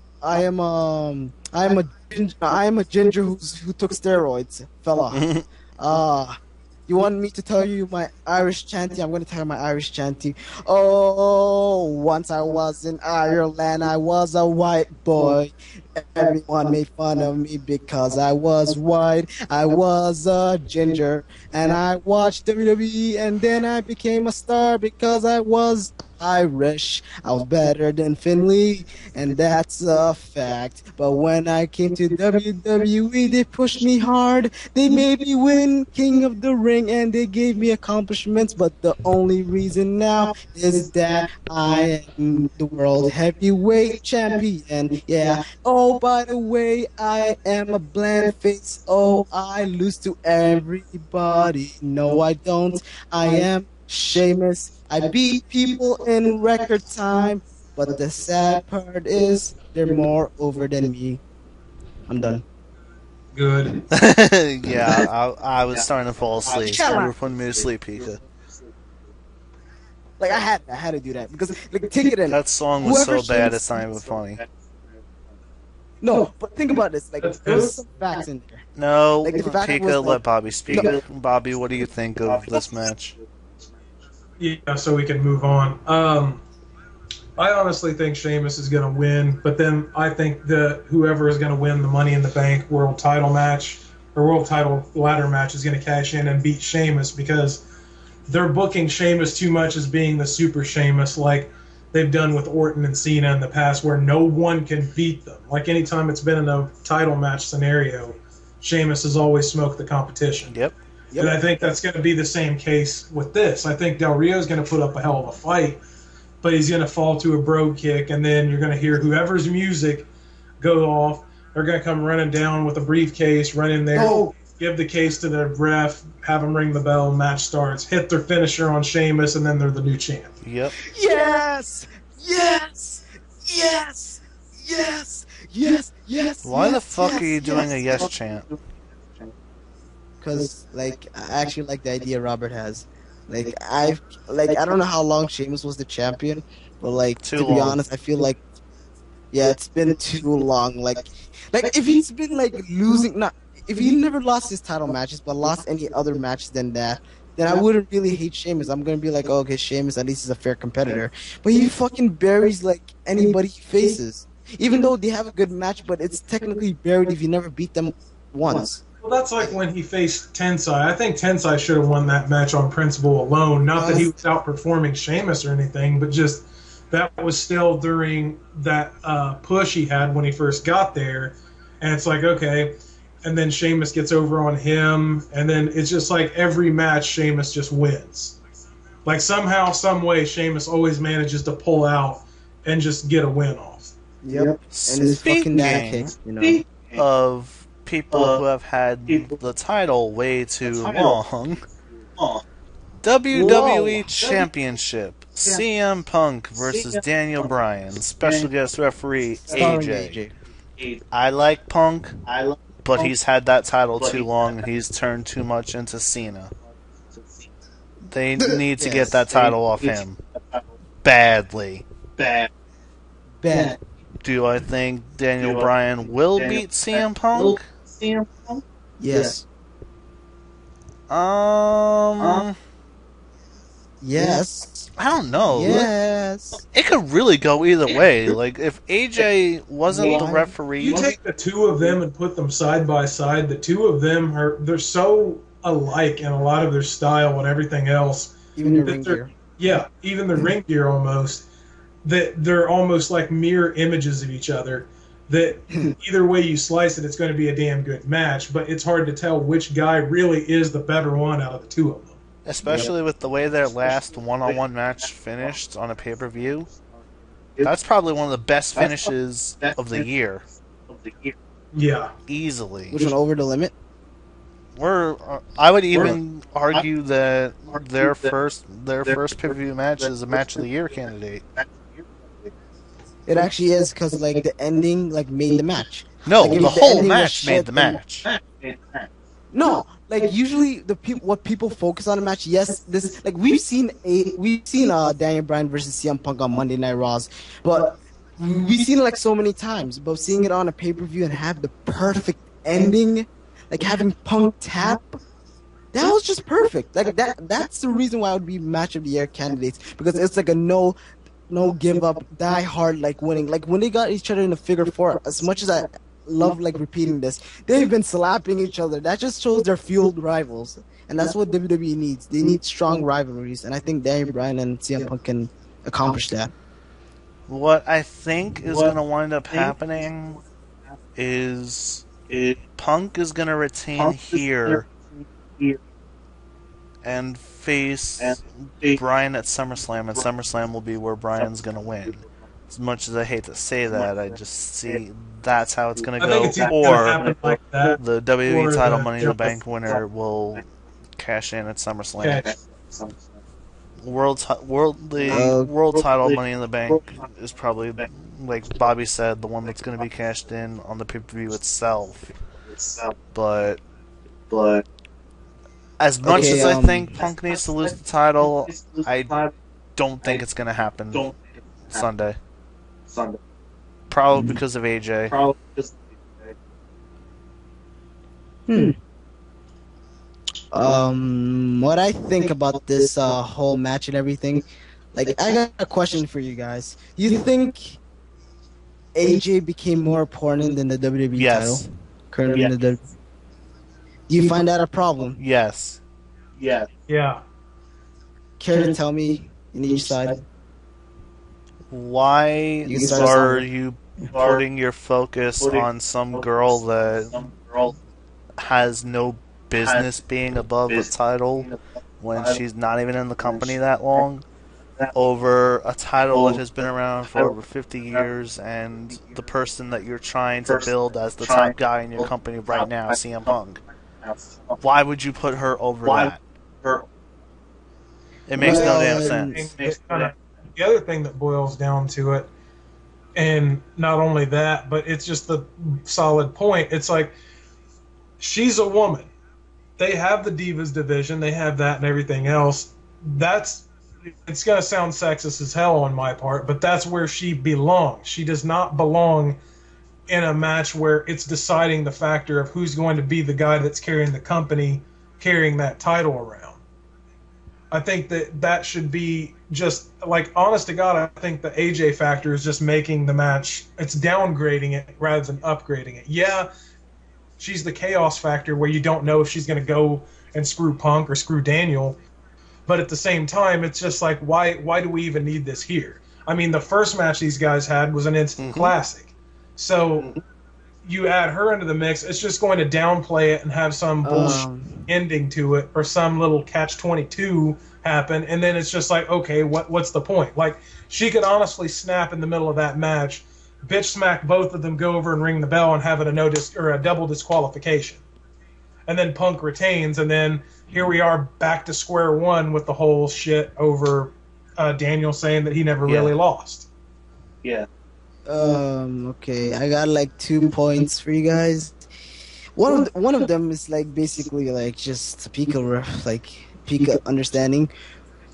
Speaker 1: ginger who took steroids, fella. You want me to tell you my Irish chanty? I'm going to tell you my Irish chanty. Oh, once I was in Ireland, I was a white boy. Everyone made fun of me because I was white. I was a ginger. And I watched WWE, and then I became a star because I was Irish. I was better than Finley, and that's a fact. But when I came to WWE, they pushed me hard. They made me win King of the Ring, and they gave me accomplishments. But the only reason now is that I am the world heavyweight champion. Yeah. Oh, by the way, I am a bland face. Oh, I lose to everybody. No, I don't. I am Sheamus. I beat people in record time. But the sad part is they're more over than me. I'm done.
Speaker 3: Good.
Speaker 2: Yeah, I was starting to fall asleep. You were putting me to sleep, Pika.
Speaker 1: Like I had to do that because like take it in.
Speaker 2: That song was so bad it's not even funny.
Speaker 1: No, but think about this. Like there's some facts in there.
Speaker 2: No,
Speaker 1: Like, the fact
Speaker 2: Pika,
Speaker 1: was,
Speaker 2: let Bobby speak. Bobby, what do you think of this match?
Speaker 3: Yeah, so we can move on. I honestly think Sheamus is going to win, but then I think that whoever is going to win the Money in the Bank world title match or world title ladder match is going to cash in and beat Sheamus because they're booking Sheamus too much as being the super Sheamus like they've done with Orton and Cena in the past where no one can beat them. Like anytime it's been in a title match scenario, Sheamus has always smoked the competition.
Speaker 2: Yep.
Speaker 3: And I think that's going to be the same case with this. I think Del Rio's going to put up a hell of a fight, but he's going to fall to a bro kick, and then you're going to hear whoever's music go off. They're going to come running down with a briefcase, run in there, give the case to the ref, have him ring the bell, match starts, hit their finisher on Sheamus, and then they're the new champ.
Speaker 2: Yep.
Speaker 1: Yes! Yes! Yes! Yes! Yes! Yes!
Speaker 2: Why the fuck are you doing a yes chant?
Speaker 1: Because like I actually like the idea Robert has. I don't know how long Sheamus was the champion, but like
Speaker 2: Too
Speaker 1: to be
Speaker 2: long.
Speaker 1: honest, I feel like it's been too long. Like if he's been like losing, not if he never lost his title matches, but lost any other matches than that, then I wouldn't really hate Sheamus. I'm gonna be like, oh, okay, Sheamus at least is a fair competitor. But he fucking buries like anybody he faces, even though they have a good match, but it's technically buried if you never beat them once.
Speaker 3: Well, that's like when he faced Tensai. I think Tensai should have won that match on principle alone. Not that he was outperforming Sheamus or anything, but just that was still during that push he had when he first got there. And it's like, okay. And then Sheamus gets over on him. And then it's just like every match, Sheamus just wins. Like somehow, some way, Sheamus always manages to pull out and just get a win off.
Speaker 1: Yep. And his fucking dad kick, you know.
Speaker 2: Of people who have had the title way too long. WWE Championship. CM Punk versus Daniel Bryan. Special guest referee AJ. I like Punk, but he's had that title too long and he's turned too much into Cena. They need to get that title off him. Badly.
Speaker 1: Bad.
Speaker 2: Do I think Daniel Bryan will beat CM Punk?
Speaker 1: Yes. Yes.
Speaker 2: I don't know.
Speaker 1: Yes.
Speaker 2: It could really go either way. Like, if AJ wasn't the referee...
Speaker 3: You take the two of them and put them side by side. The two of them, they're so alike in a lot of their style and everything else.
Speaker 1: Even the ring gear.
Speaker 3: Yeah, even the ring gear almost. That they're almost like mirror images of each other. That either way you slice it, it's going to be a damn good match. But it's hard to tell which guy really is the better one out of the two of them.
Speaker 2: Especially with the way their last one-on-one match finished on a pay-per-view. That's probably one of the best finishes of the year.
Speaker 3: Yeah.
Speaker 2: Easily.
Speaker 1: Which one, Over the Limit?
Speaker 2: I would even argue that their first pay-per-view match is a match of the year candidate.
Speaker 1: It actually is because like the ending like made the match.
Speaker 2: No,
Speaker 1: like,
Speaker 2: the whole match made the match.
Speaker 1: No, like usually what people focus on a match. Yes, this like we've seen Daniel Bryan versus CM Punk on Monday Night Raws, but we've seen it like so many times. But seeing it on a pay-per-view and have the perfect ending, like having Punk tap, That was just perfect. Like that's the reason why I would be match of the year candidates, because it's like a no give up, die hard, like winning. Like when they got each other in the figure four, as much as I love like repeating this, they've been slapping each other. That just shows they're fueled rivals. And that's what WWE needs. They need strong rivalries, and I think Daniel Bryan and CM Punk can accomplish that.
Speaker 2: What I think is going to wind up happening is Punk is going to retain here and face Bryan at SummerSlam, and SummerSlam will be where Bryan's going to win. As much as I hate to say that, I just see that's how it's going to go. Or
Speaker 3: like
Speaker 2: the WWE title Money in the Bank winner will cash in at SummerSlam. World title Money in the Bank is probably, like Bobby said, the one that's going to be cashed in on the pay-per-view itself. But as much as I think Punk needs to lose the title, I don't think it's going to happen Sunday. Probably because of AJ.
Speaker 1: What I think about this whole match and everything, like I got a question for you guys. You think AJ became more important than the WWE title currently in the WWE? Do you find that a problem?
Speaker 2: Yes.
Speaker 3: Yeah.
Speaker 1: Care to tell me in each side?
Speaker 2: Why are you putting your focus on some girl that has no business being above a title when she's not even in the company that long, over a title that has been around for over 50 years and the person that you're trying to build as the top guy in your company right now, CM Punk? Why would you put her over that? It makes no damn sense.
Speaker 3: The other thing that boils down to it, and not only that, but it's just the solid point. It's like, she's a woman. They have the Divas division. They have that and everything else. It's going to sound sexist as hell on my part, but that's where she belongs. She does not belong in a match where it's deciding the factor of who's going to be the guy that's carrying the company, carrying that title around. I think that should be just, like, honest to God, I think the AJ factor is just making the match, it's downgrading it rather than upgrading it. Yeah, she's the chaos factor where you don't know if she's going to go and screw Punk or screw Daniel. But at the same time, it's just like, why do we even need this here? I mean, the first match these guys had was an instant classic. So you add her into the mix, it's just going to downplay it and have some bullshit ending to it, or some little catch-22 happen, and then it's just like, okay, what's the point? Like, she could honestly snap in the middle of that match, bitch smack both of them, go over and ring the bell, and have it a double disqualification. And then Punk retains, and then here we are back to square one with the whole shit over Daniel saying that he never really lost.
Speaker 2: Yeah.
Speaker 1: Okay, I got like 2 points for you guys. One of them is like basically like just pika understanding,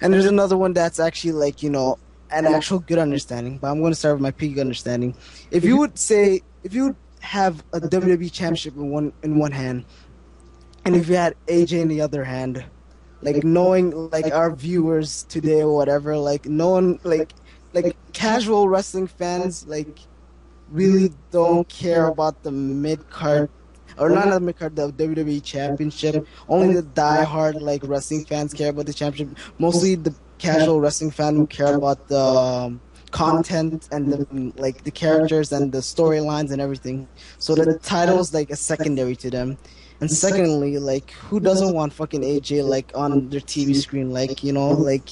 Speaker 1: and there's another one that's actually like, you know, an actual good understanding. But I'm going to start with my pika understanding. If you would have a WWE championship in one hand, and if you had AJ in the other hand, like knowing like our viewers today or whatever, like knowing like casual wrestling fans like really don't care about the mid card, or not the mid card, the WWE Championship. Only the diehard like wrestling fans care about the championship. Mostly the casual wrestling fan who care about the content and the characters and the storylines and everything. So the title is like a secondary to them. And secondly, like, who doesn't want fucking AJ like on their TV screen? Like, you know, like,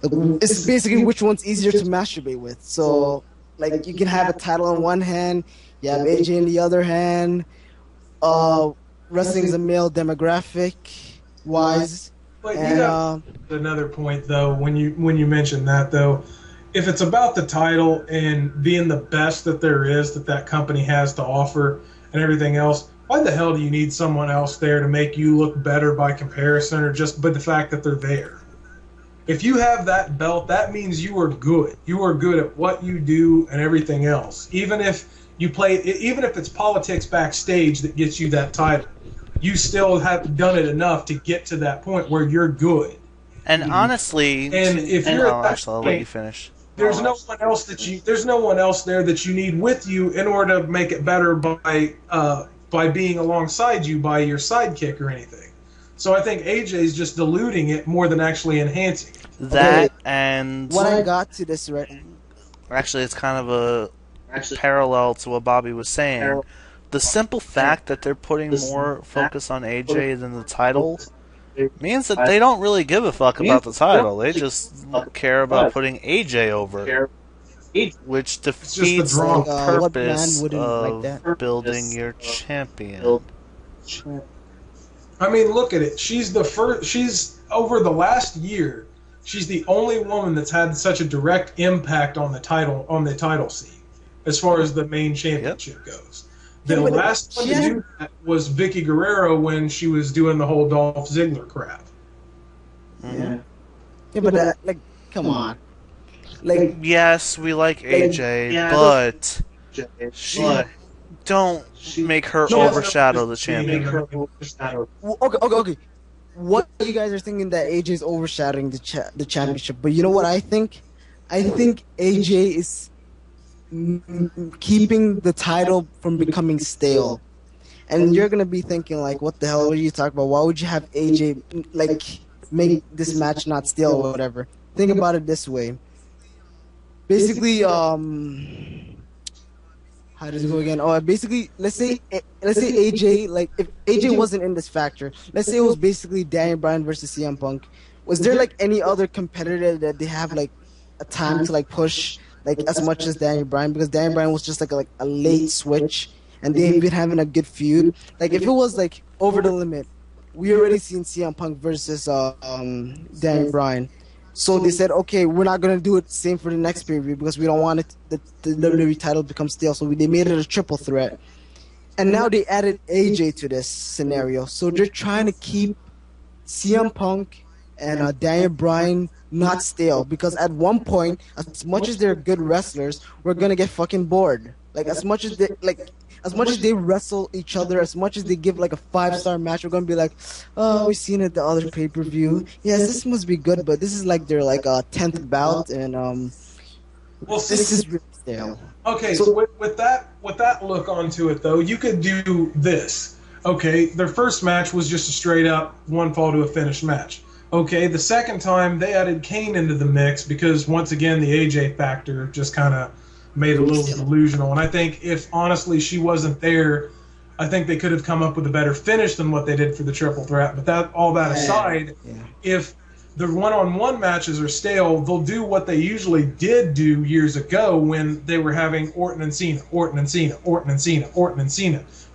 Speaker 1: it's basically which one's easier to masturbate with. So like, you can have a title in one hand, you have AJ in the other hand. Wrestling is a male demographic wise.
Speaker 3: But you got another point though, when you mention that though, if it's about the title and being the best that there is that company has to offer and everything else, why the hell do you need someone else there to make you look better by comparison, or just by the fact that they're there? If you have that belt, that means you are good. You are good at what you do and everything else. Even if it's politics backstage that gets you that title. you still have done it enough to get to that point where you're good.
Speaker 2: And honestly,
Speaker 3: and if you're at that
Speaker 2: actually, I'll let you finish.
Speaker 3: There's no one else there that you need with you in order to make it better by being alongside you by your sidekick or anything. So I think AJ's just diluting it more than actually enhancing it.
Speaker 2: That and
Speaker 1: what I got to this right.
Speaker 2: Actually, it's kind of a parallel to what Bobby was saying. The simple fact that they're putting more focus on AJ than the title means that they don't really give a fuck about the title. They just care about putting AJ over, which defeats the purpose of building your champion.
Speaker 3: I mean, look at it. She's the first. She's over the last year. She's the only woman that's had such a direct impact on the title scene, as far as the main championship goes. The last one to do that was Vicky Guerrero when she was doing the whole Dolph Ziggler crap.
Speaker 1: Yeah, but like, come on. Like,
Speaker 2: yes, we like AJ, but don't make her overshadow the champion.
Speaker 1: Okay. What you guys are thinking that AJ is overshadowing the championship, but you know what I think? I think AJ is keeping the title from becoming stale. And you're gonna be thinking like, what the hell are you talking about? Why would you have AJ like make this match not stale or whatever? Think about it this way. Basically, how does it go again? Oh, basically, let's say AJ, like, if AJ wasn't in this factor, let's say it was basically Daniel Bryan versus CM Punk. Was there like any other competitor that they have like a time to like push like as much as Daniel Bryan? Because Daniel Bryan was just like a late switch, and they've been having a good feud. Like if it was like over the limit, we already seen CM Punk versus Daniel Bryan. So they said, okay, we're not gonna do it the same for the next pay-per-view because we don't want it the WWE title to become stale. So they made it a triple threat, and now they added AJ to this scenario. So they're trying to keep CM Punk and Daniel Bryan not stale, because at one point, as much as they're good wrestlers, we're gonna get fucking bored. Like as much as they wrestle each other, as much as they give like a 5-star match, we're gonna be like, oh, we've seen it the other pay-per-view. Yes, this must be good, but this is like their like 10th bout, and this is really stale.
Speaker 3: Okay, so with that look onto it though, you could do this. Okay, their first match was just a straight up one fall to a finish match. Okay, the second time they added Kane into the mix because once again the AJ factor just kind of made it a little delusional. And I think if honestly she wasn't there, I think they could have come up with a better finish than what they did for the triple threat. But all that aside, if the one-on-one matches are stale, they'll do what they usually did do years ago when they were having Orton and Cena,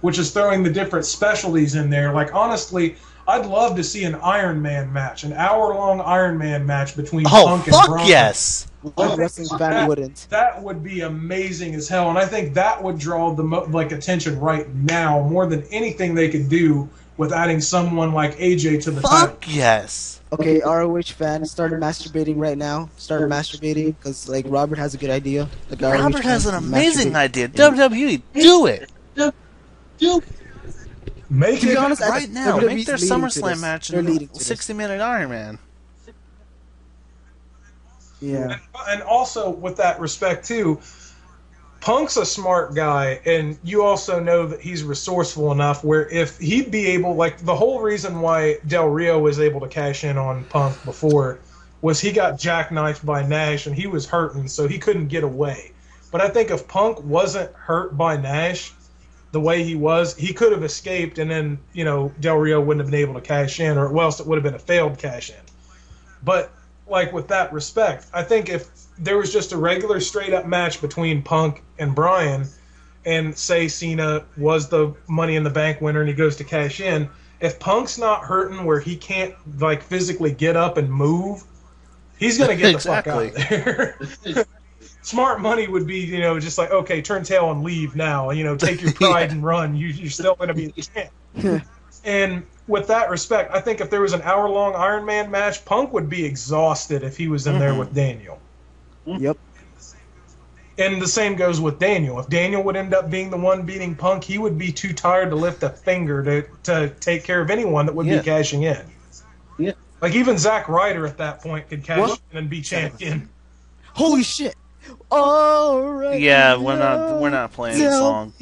Speaker 3: which is throwing the different specialties in there. Like honestly, I'd love to see an Iron Man match, an hour-long Iron Man match between Punk and Braun.
Speaker 2: Oh, fuck yes!
Speaker 1: What wrestling fan wouldn't?
Speaker 3: That would be amazing as hell, and I think that would draw the attention right now more than anything they could do with adding someone like AJ to the title.
Speaker 2: Fuck yes!
Speaker 1: Okay, ROH fan, start masturbating right now. Start masturbating, because like Robert has a good idea. Like,
Speaker 2: Robert has an amazing idea. WWE, do it! Do
Speaker 3: Make it
Speaker 2: honest, right now. Make their SummerSlam match a 60-minute Iron Man.
Speaker 1: Yeah.
Speaker 3: And also, with that respect, too, Punk's a smart guy, and you also know that he's resourceful enough where if he'd be able, like, the whole reason why Del Rio was able to cash in on Punk before was he got jackknifed by Nash, and he was hurting, so he couldn't get away. But I think if Punk wasn't hurt by Nash the way he was, he could have escaped, and then, you know, Del Rio wouldn't have been able to cash in, or else it would have been a failed cash in. But like with that respect, I think if there was just a regular straight up match between Punk and Bryan, and say Cena was the Money in the Bank winner and he goes to cash in, if Punk's not hurting where he can't like physically get up and move, he's gonna get the fuck out of there. Smart money would be, you know, just like, okay, turn tail and leave now. You know, take your pride and run. You're still going to be the champ. And with that respect, I think if there was an hour-long Iron Man match, Punk would be exhausted if he was in there with Daniel.
Speaker 1: Yep.
Speaker 3: And the same goes with Daniel. If Daniel would end up being the one beating Punk, he would be too tired to lift a finger to take care of anyone that would be cashing in.
Speaker 1: Yeah.
Speaker 3: Like, even Zack Ryder at that point could cash in and be champion.
Speaker 1: Holy shit! Alright.
Speaker 2: Yeah, we're not playing the song.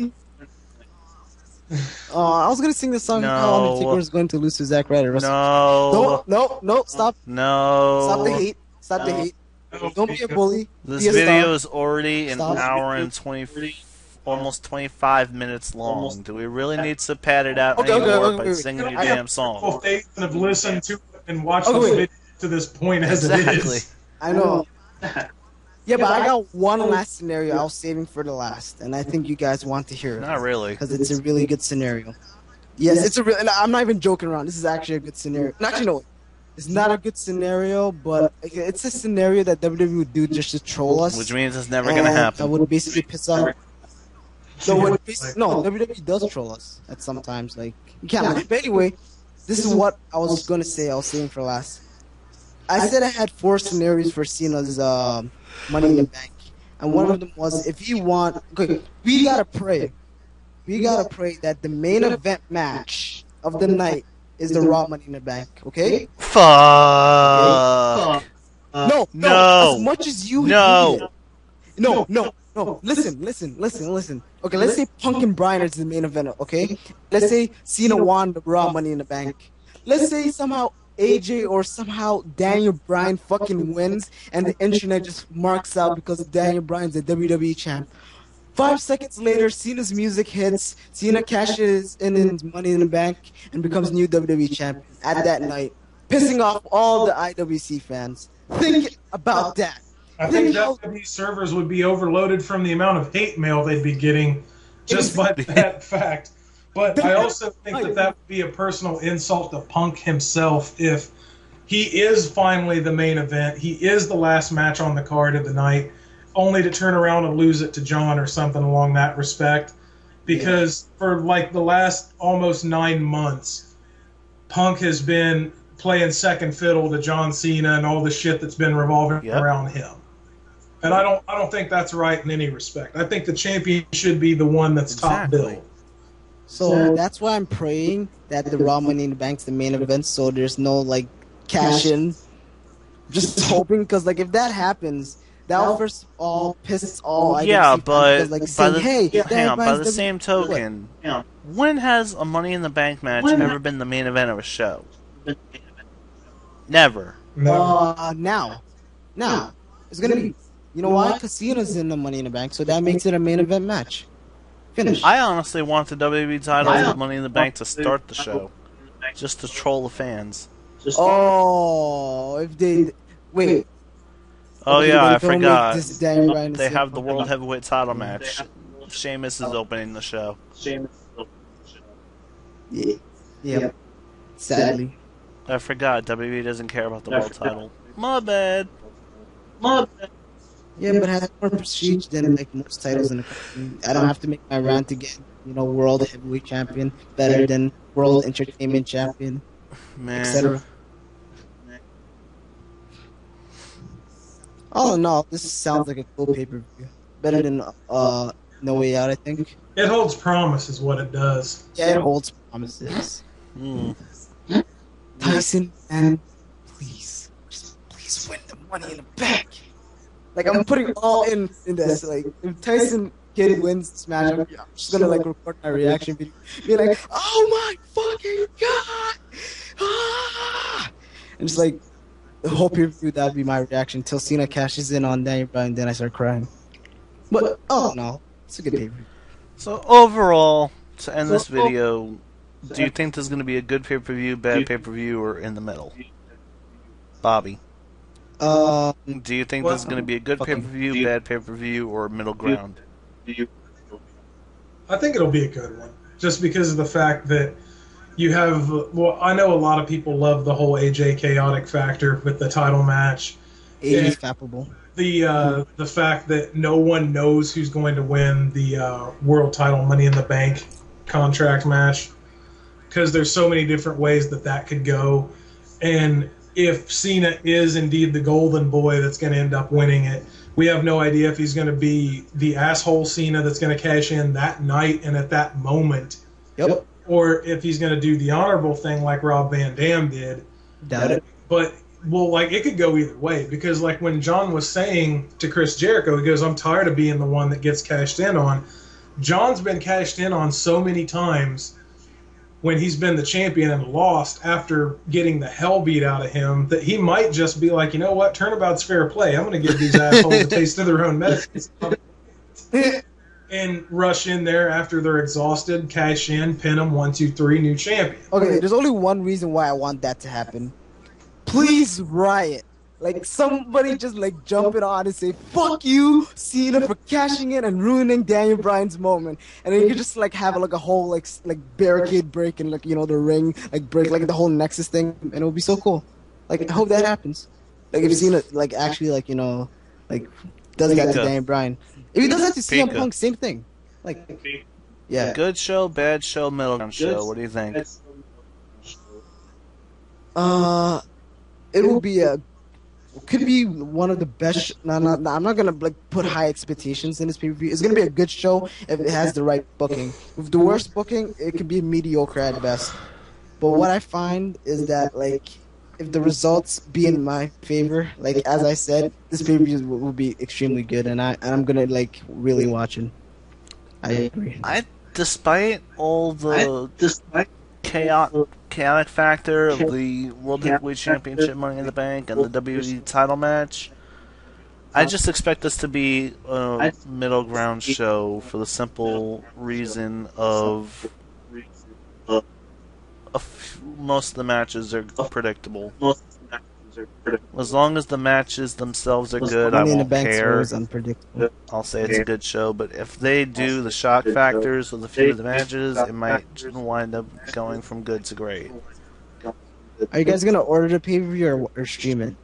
Speaker 1: I was gonna sing the song.
Speaker 2: No.
Speaker 1: How Undertaker is going to lose to Zack Ryder.
Speaker 2: No.
Speaker 1: No, stop.
Speaker 2: No.
Speaker 1: Stop the hate. Stop the hate. Don't be a bully.
Speaker 2: This video is already an hour and 20, almost 25 minutes long. Do we really need to pad it out anymore by singing your damn song?
Speaker 3: They have listened to it and watched the video to this point as it is.
Speaker 1: I know. Yeah, but I got one last scenario I was saving for the last, and I think you guys want to hear it.
Speaker 2: Not really.
Speaker 1: Because it's a really good scenario. Yes, it's a real. I'm not even joking around. This is actually a good scenario. Actually, no. It's not a good scenario, but it's a scenario that WWE would do just to troll us.
Speaker 2: Which means it's never going to happen.
Speaker 1: That would basically piss off. No, WWE does troll us at sometimes. Like, you can't. But anyway, this is what I was going to say. I was saving for last. I said I had 4 scenarios for Cena's Money in the Bank. And one of them was, if you want... Okay, we got to pray. We got to pray that the main event match of the night is the Raw Money in the Bank, okay?
Speaker 2: Fuck.
Speaker 1: No. As much as you hate it. No. Listen. Okay, let's say Punk and Bryan is the main event, okay? Let's say Cena won the Raw Money in the Bank. Let's say somehow AJ or somehow Daniel Bryan fucking wins and the internet just marks out because Daniel Bryan's the WWE champ. 5 seconds later, Cena's music hits, Cena cashes in his Money in the Bank and becomes new WWE champion at that night, pissing off all the IWC fans. Think about that.
Speaker 3: I think WWE servers would be overloaded from the amount of hate mail they'd be getting just by that fact. But I also think that would be a personal insult to Punk himself if he is finally the main event, he is the last match on the card of the night, only to turn around and lose it to John or something along that respect. Because for like the last almost 9 months, Punk has been playing second fiddle to John Cena and all the shit that's been revolving around him. And I don't think that's right in any respect. I think the champion should be the one that's top billed.
Speaker 1: So that's why I'm praying that the Raw Money in the Bank's the main event, so there's no like cash in. Just hoping, because like if that happens, that will first of all piss all.
Speaker 2: Yeah, but
Speaker 1: like, saying,
Speaker 2: hang on. By the same token, when has a Money in the Bank match ever been the main event of a show? Never.
Speaker 1: Now it's gonna be. You know why? Because Cena's in the Money in the Bank, so that makes it a main event match. Finish.
Speaker 2: I honestly want the WWE title with Money in the Bank to start the show, just to troll the fans.
Speaker 1: Oh, if they wait.
Speaker 2: Oh
Speaker 1: okay,
Speaker 2: yeah, I forgot.
Speaker 1: They
Speaker 2: have the World Heavyweight title match. Sheamus is opening the show.
Speaker 1: Yeah. Sadly.
Speaker 2: I forgot. WWE doesn't care about the world title. My bad.
Speaker 1: Yeah, but it has more prestige than like most titles in the company. I don't have to make my rant again. World Heavyweight Champion better than World Entertainment Champion, etc. All in all, this sounds like a cool pay-per-view. Better than No Way Out, I think.
Speaker 3: It holds promise, is what it does.
Speaker 1: Yeah, it holds promises. Tyson, and please win the Money in the Bank. Like, I'm putting all in this. Like, if Tyson Kidd wins this match, I'm just gonna like record my reaction video, be like, "Oh my fucking god!" And just like the whole pay-per-view, that'd be my reaction till Cena cashes in on Daniel Bryan, then I start crying. But no, it's a good pay-per-view.
Speaker 2: So overall, to end this video, do you think there's gonna be a good pay-per-view, bad pay-per-view, or in the middle? Bobby. Do you think there's going to be a good pay-per-view, bad pay-per-view, or middle ground?
Speaker 3: I think it'll be a good one, just because of the fact that you have. Well, I know a lot of people love the whole AJ chaotic factor with the title match.
Speaker 1: AJ's fappable.
Speaker 3: The fact that no one knows who's going to win the world title Money in the Bank contract match, because there's so many different ways that could go, and if Cena is indeed the golden boy that's going to end up winning it. We have no idea if he's going to be the asshole Cena that's going to cash in that night and at that moment.
Speaker 1: Yep.
Speaker 3: Or if he's going to do the honorable thing like Rob Van Dam did.
Speaker 1: Doubt it.
Speaker 3: But, well, like, it could go either way. Because, like, when John was saying to Chris Jericho, he goes, I'm tired of being the one that gets cashed in on. John's been cashed in on so many times when he's been the champion and lost after getting the hell beat out of him, that he might just be like, you know what, turnabout's fair play. I'm going to give these assholes a taste of their own medicine. And rush in there after they're exhausted, cash in, pin them, 1, 2, 3, new champion.
Speaker 1: Okay, there's only one reason why I want that to happen. Please riot. Like, somebody just, like, jump it on and say, fuck you, Cena, for cashing in and ruining Daniel Bryan's moment. And then you could just, like, have, like, a whole, like, barricade break and, like, you know, the ring, like, break, like, the whole Nexus thing. And it would be so cool. Like, I hope that happens. Like, if Cena, like, actually, like, you know, like, does that to Daniel Bryan. If he does that to CM Punk, same thing. Like, yeah.
Speaker 2: Good show, bad show, middle ground show. What do you think?
Speaker 1: It will be could be one of the best. I'm not gonna like put high expectations in this pay-per-view. It's gonna be a good show if it has the right booking. With the worst booking, it could be mediocre at best. But what I find is that, like, if the results be in my favor, like as I said, this pay-per-view will be extremely good, and I'm gonna like really watch it. I agree.
Speaker 2: Despite all the chaotic factor of the World Heavyweight Championship Money in the Bank and the WWE title match, I just expect this to be a middle ground show for the simple reason of most of the matches are predictable. As long as the matches themselves are good, I won't care. I'll say it's a good show, but if they do the shock factors with a few of the matches, it might wind up going from good to great.
Speaker 1: Are you guys gonna order the pay-per-view or stream it?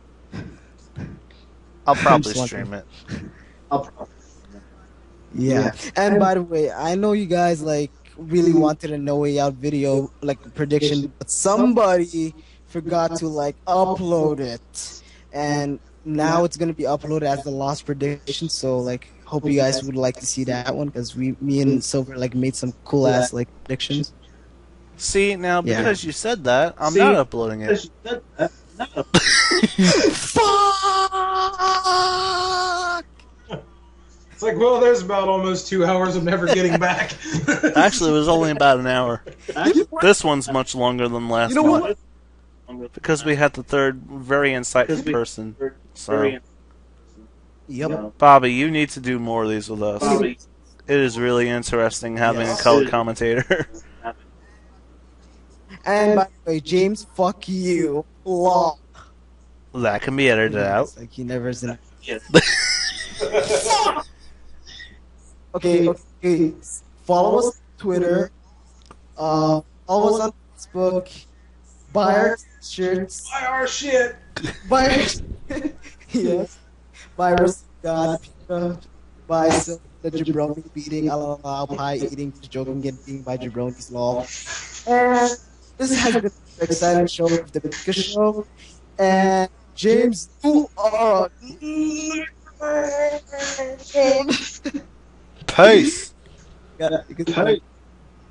Speaker 2: I'll probably stream it.
Speaker 1: Yeah. And by the way, I know you guys like really wanted a No Way Out video like prediction, but somebody forgot to like upload it, and now it's gonna be uploaded as the Lost prediction. So like, hope you guys would like to see that one, because me and Silver like made some cool ass like predictions.
Speaker 2: See, now because you said that, I'm not uploading it.
Speaker 1: Fuck!
Speaker 3: It's like, well, there's about almost 2 hours of never getting back.
Speaker 2: Actually, it was only about an hour. This one's much longer than last one. You know what? Because we had the third very insightful person. So,
Speaker 1: yep.
Speaker 2: Bobby, you need to do more of these with us. It is really interesting having a color commentator.
Speaker 1: And by the way, James, fuck you. Long.
Speaker 2: That can be edited out.
Speaker 1: Like he never is. Okay. Follow us on Twitter. Follow us on Facebook. Buy our shirts.
Speaker 3: Buy our shit.
Speaker 1: Buy our shit. Yes. Buy our God. Buy the jabroni beating. Allow pie eating. Joking getting by jabroni's law. And this has been an exciting show of the Pika Show. And James, you are.
Speaker 2: Peace.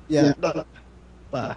Speaker 1: Yeah. Bye.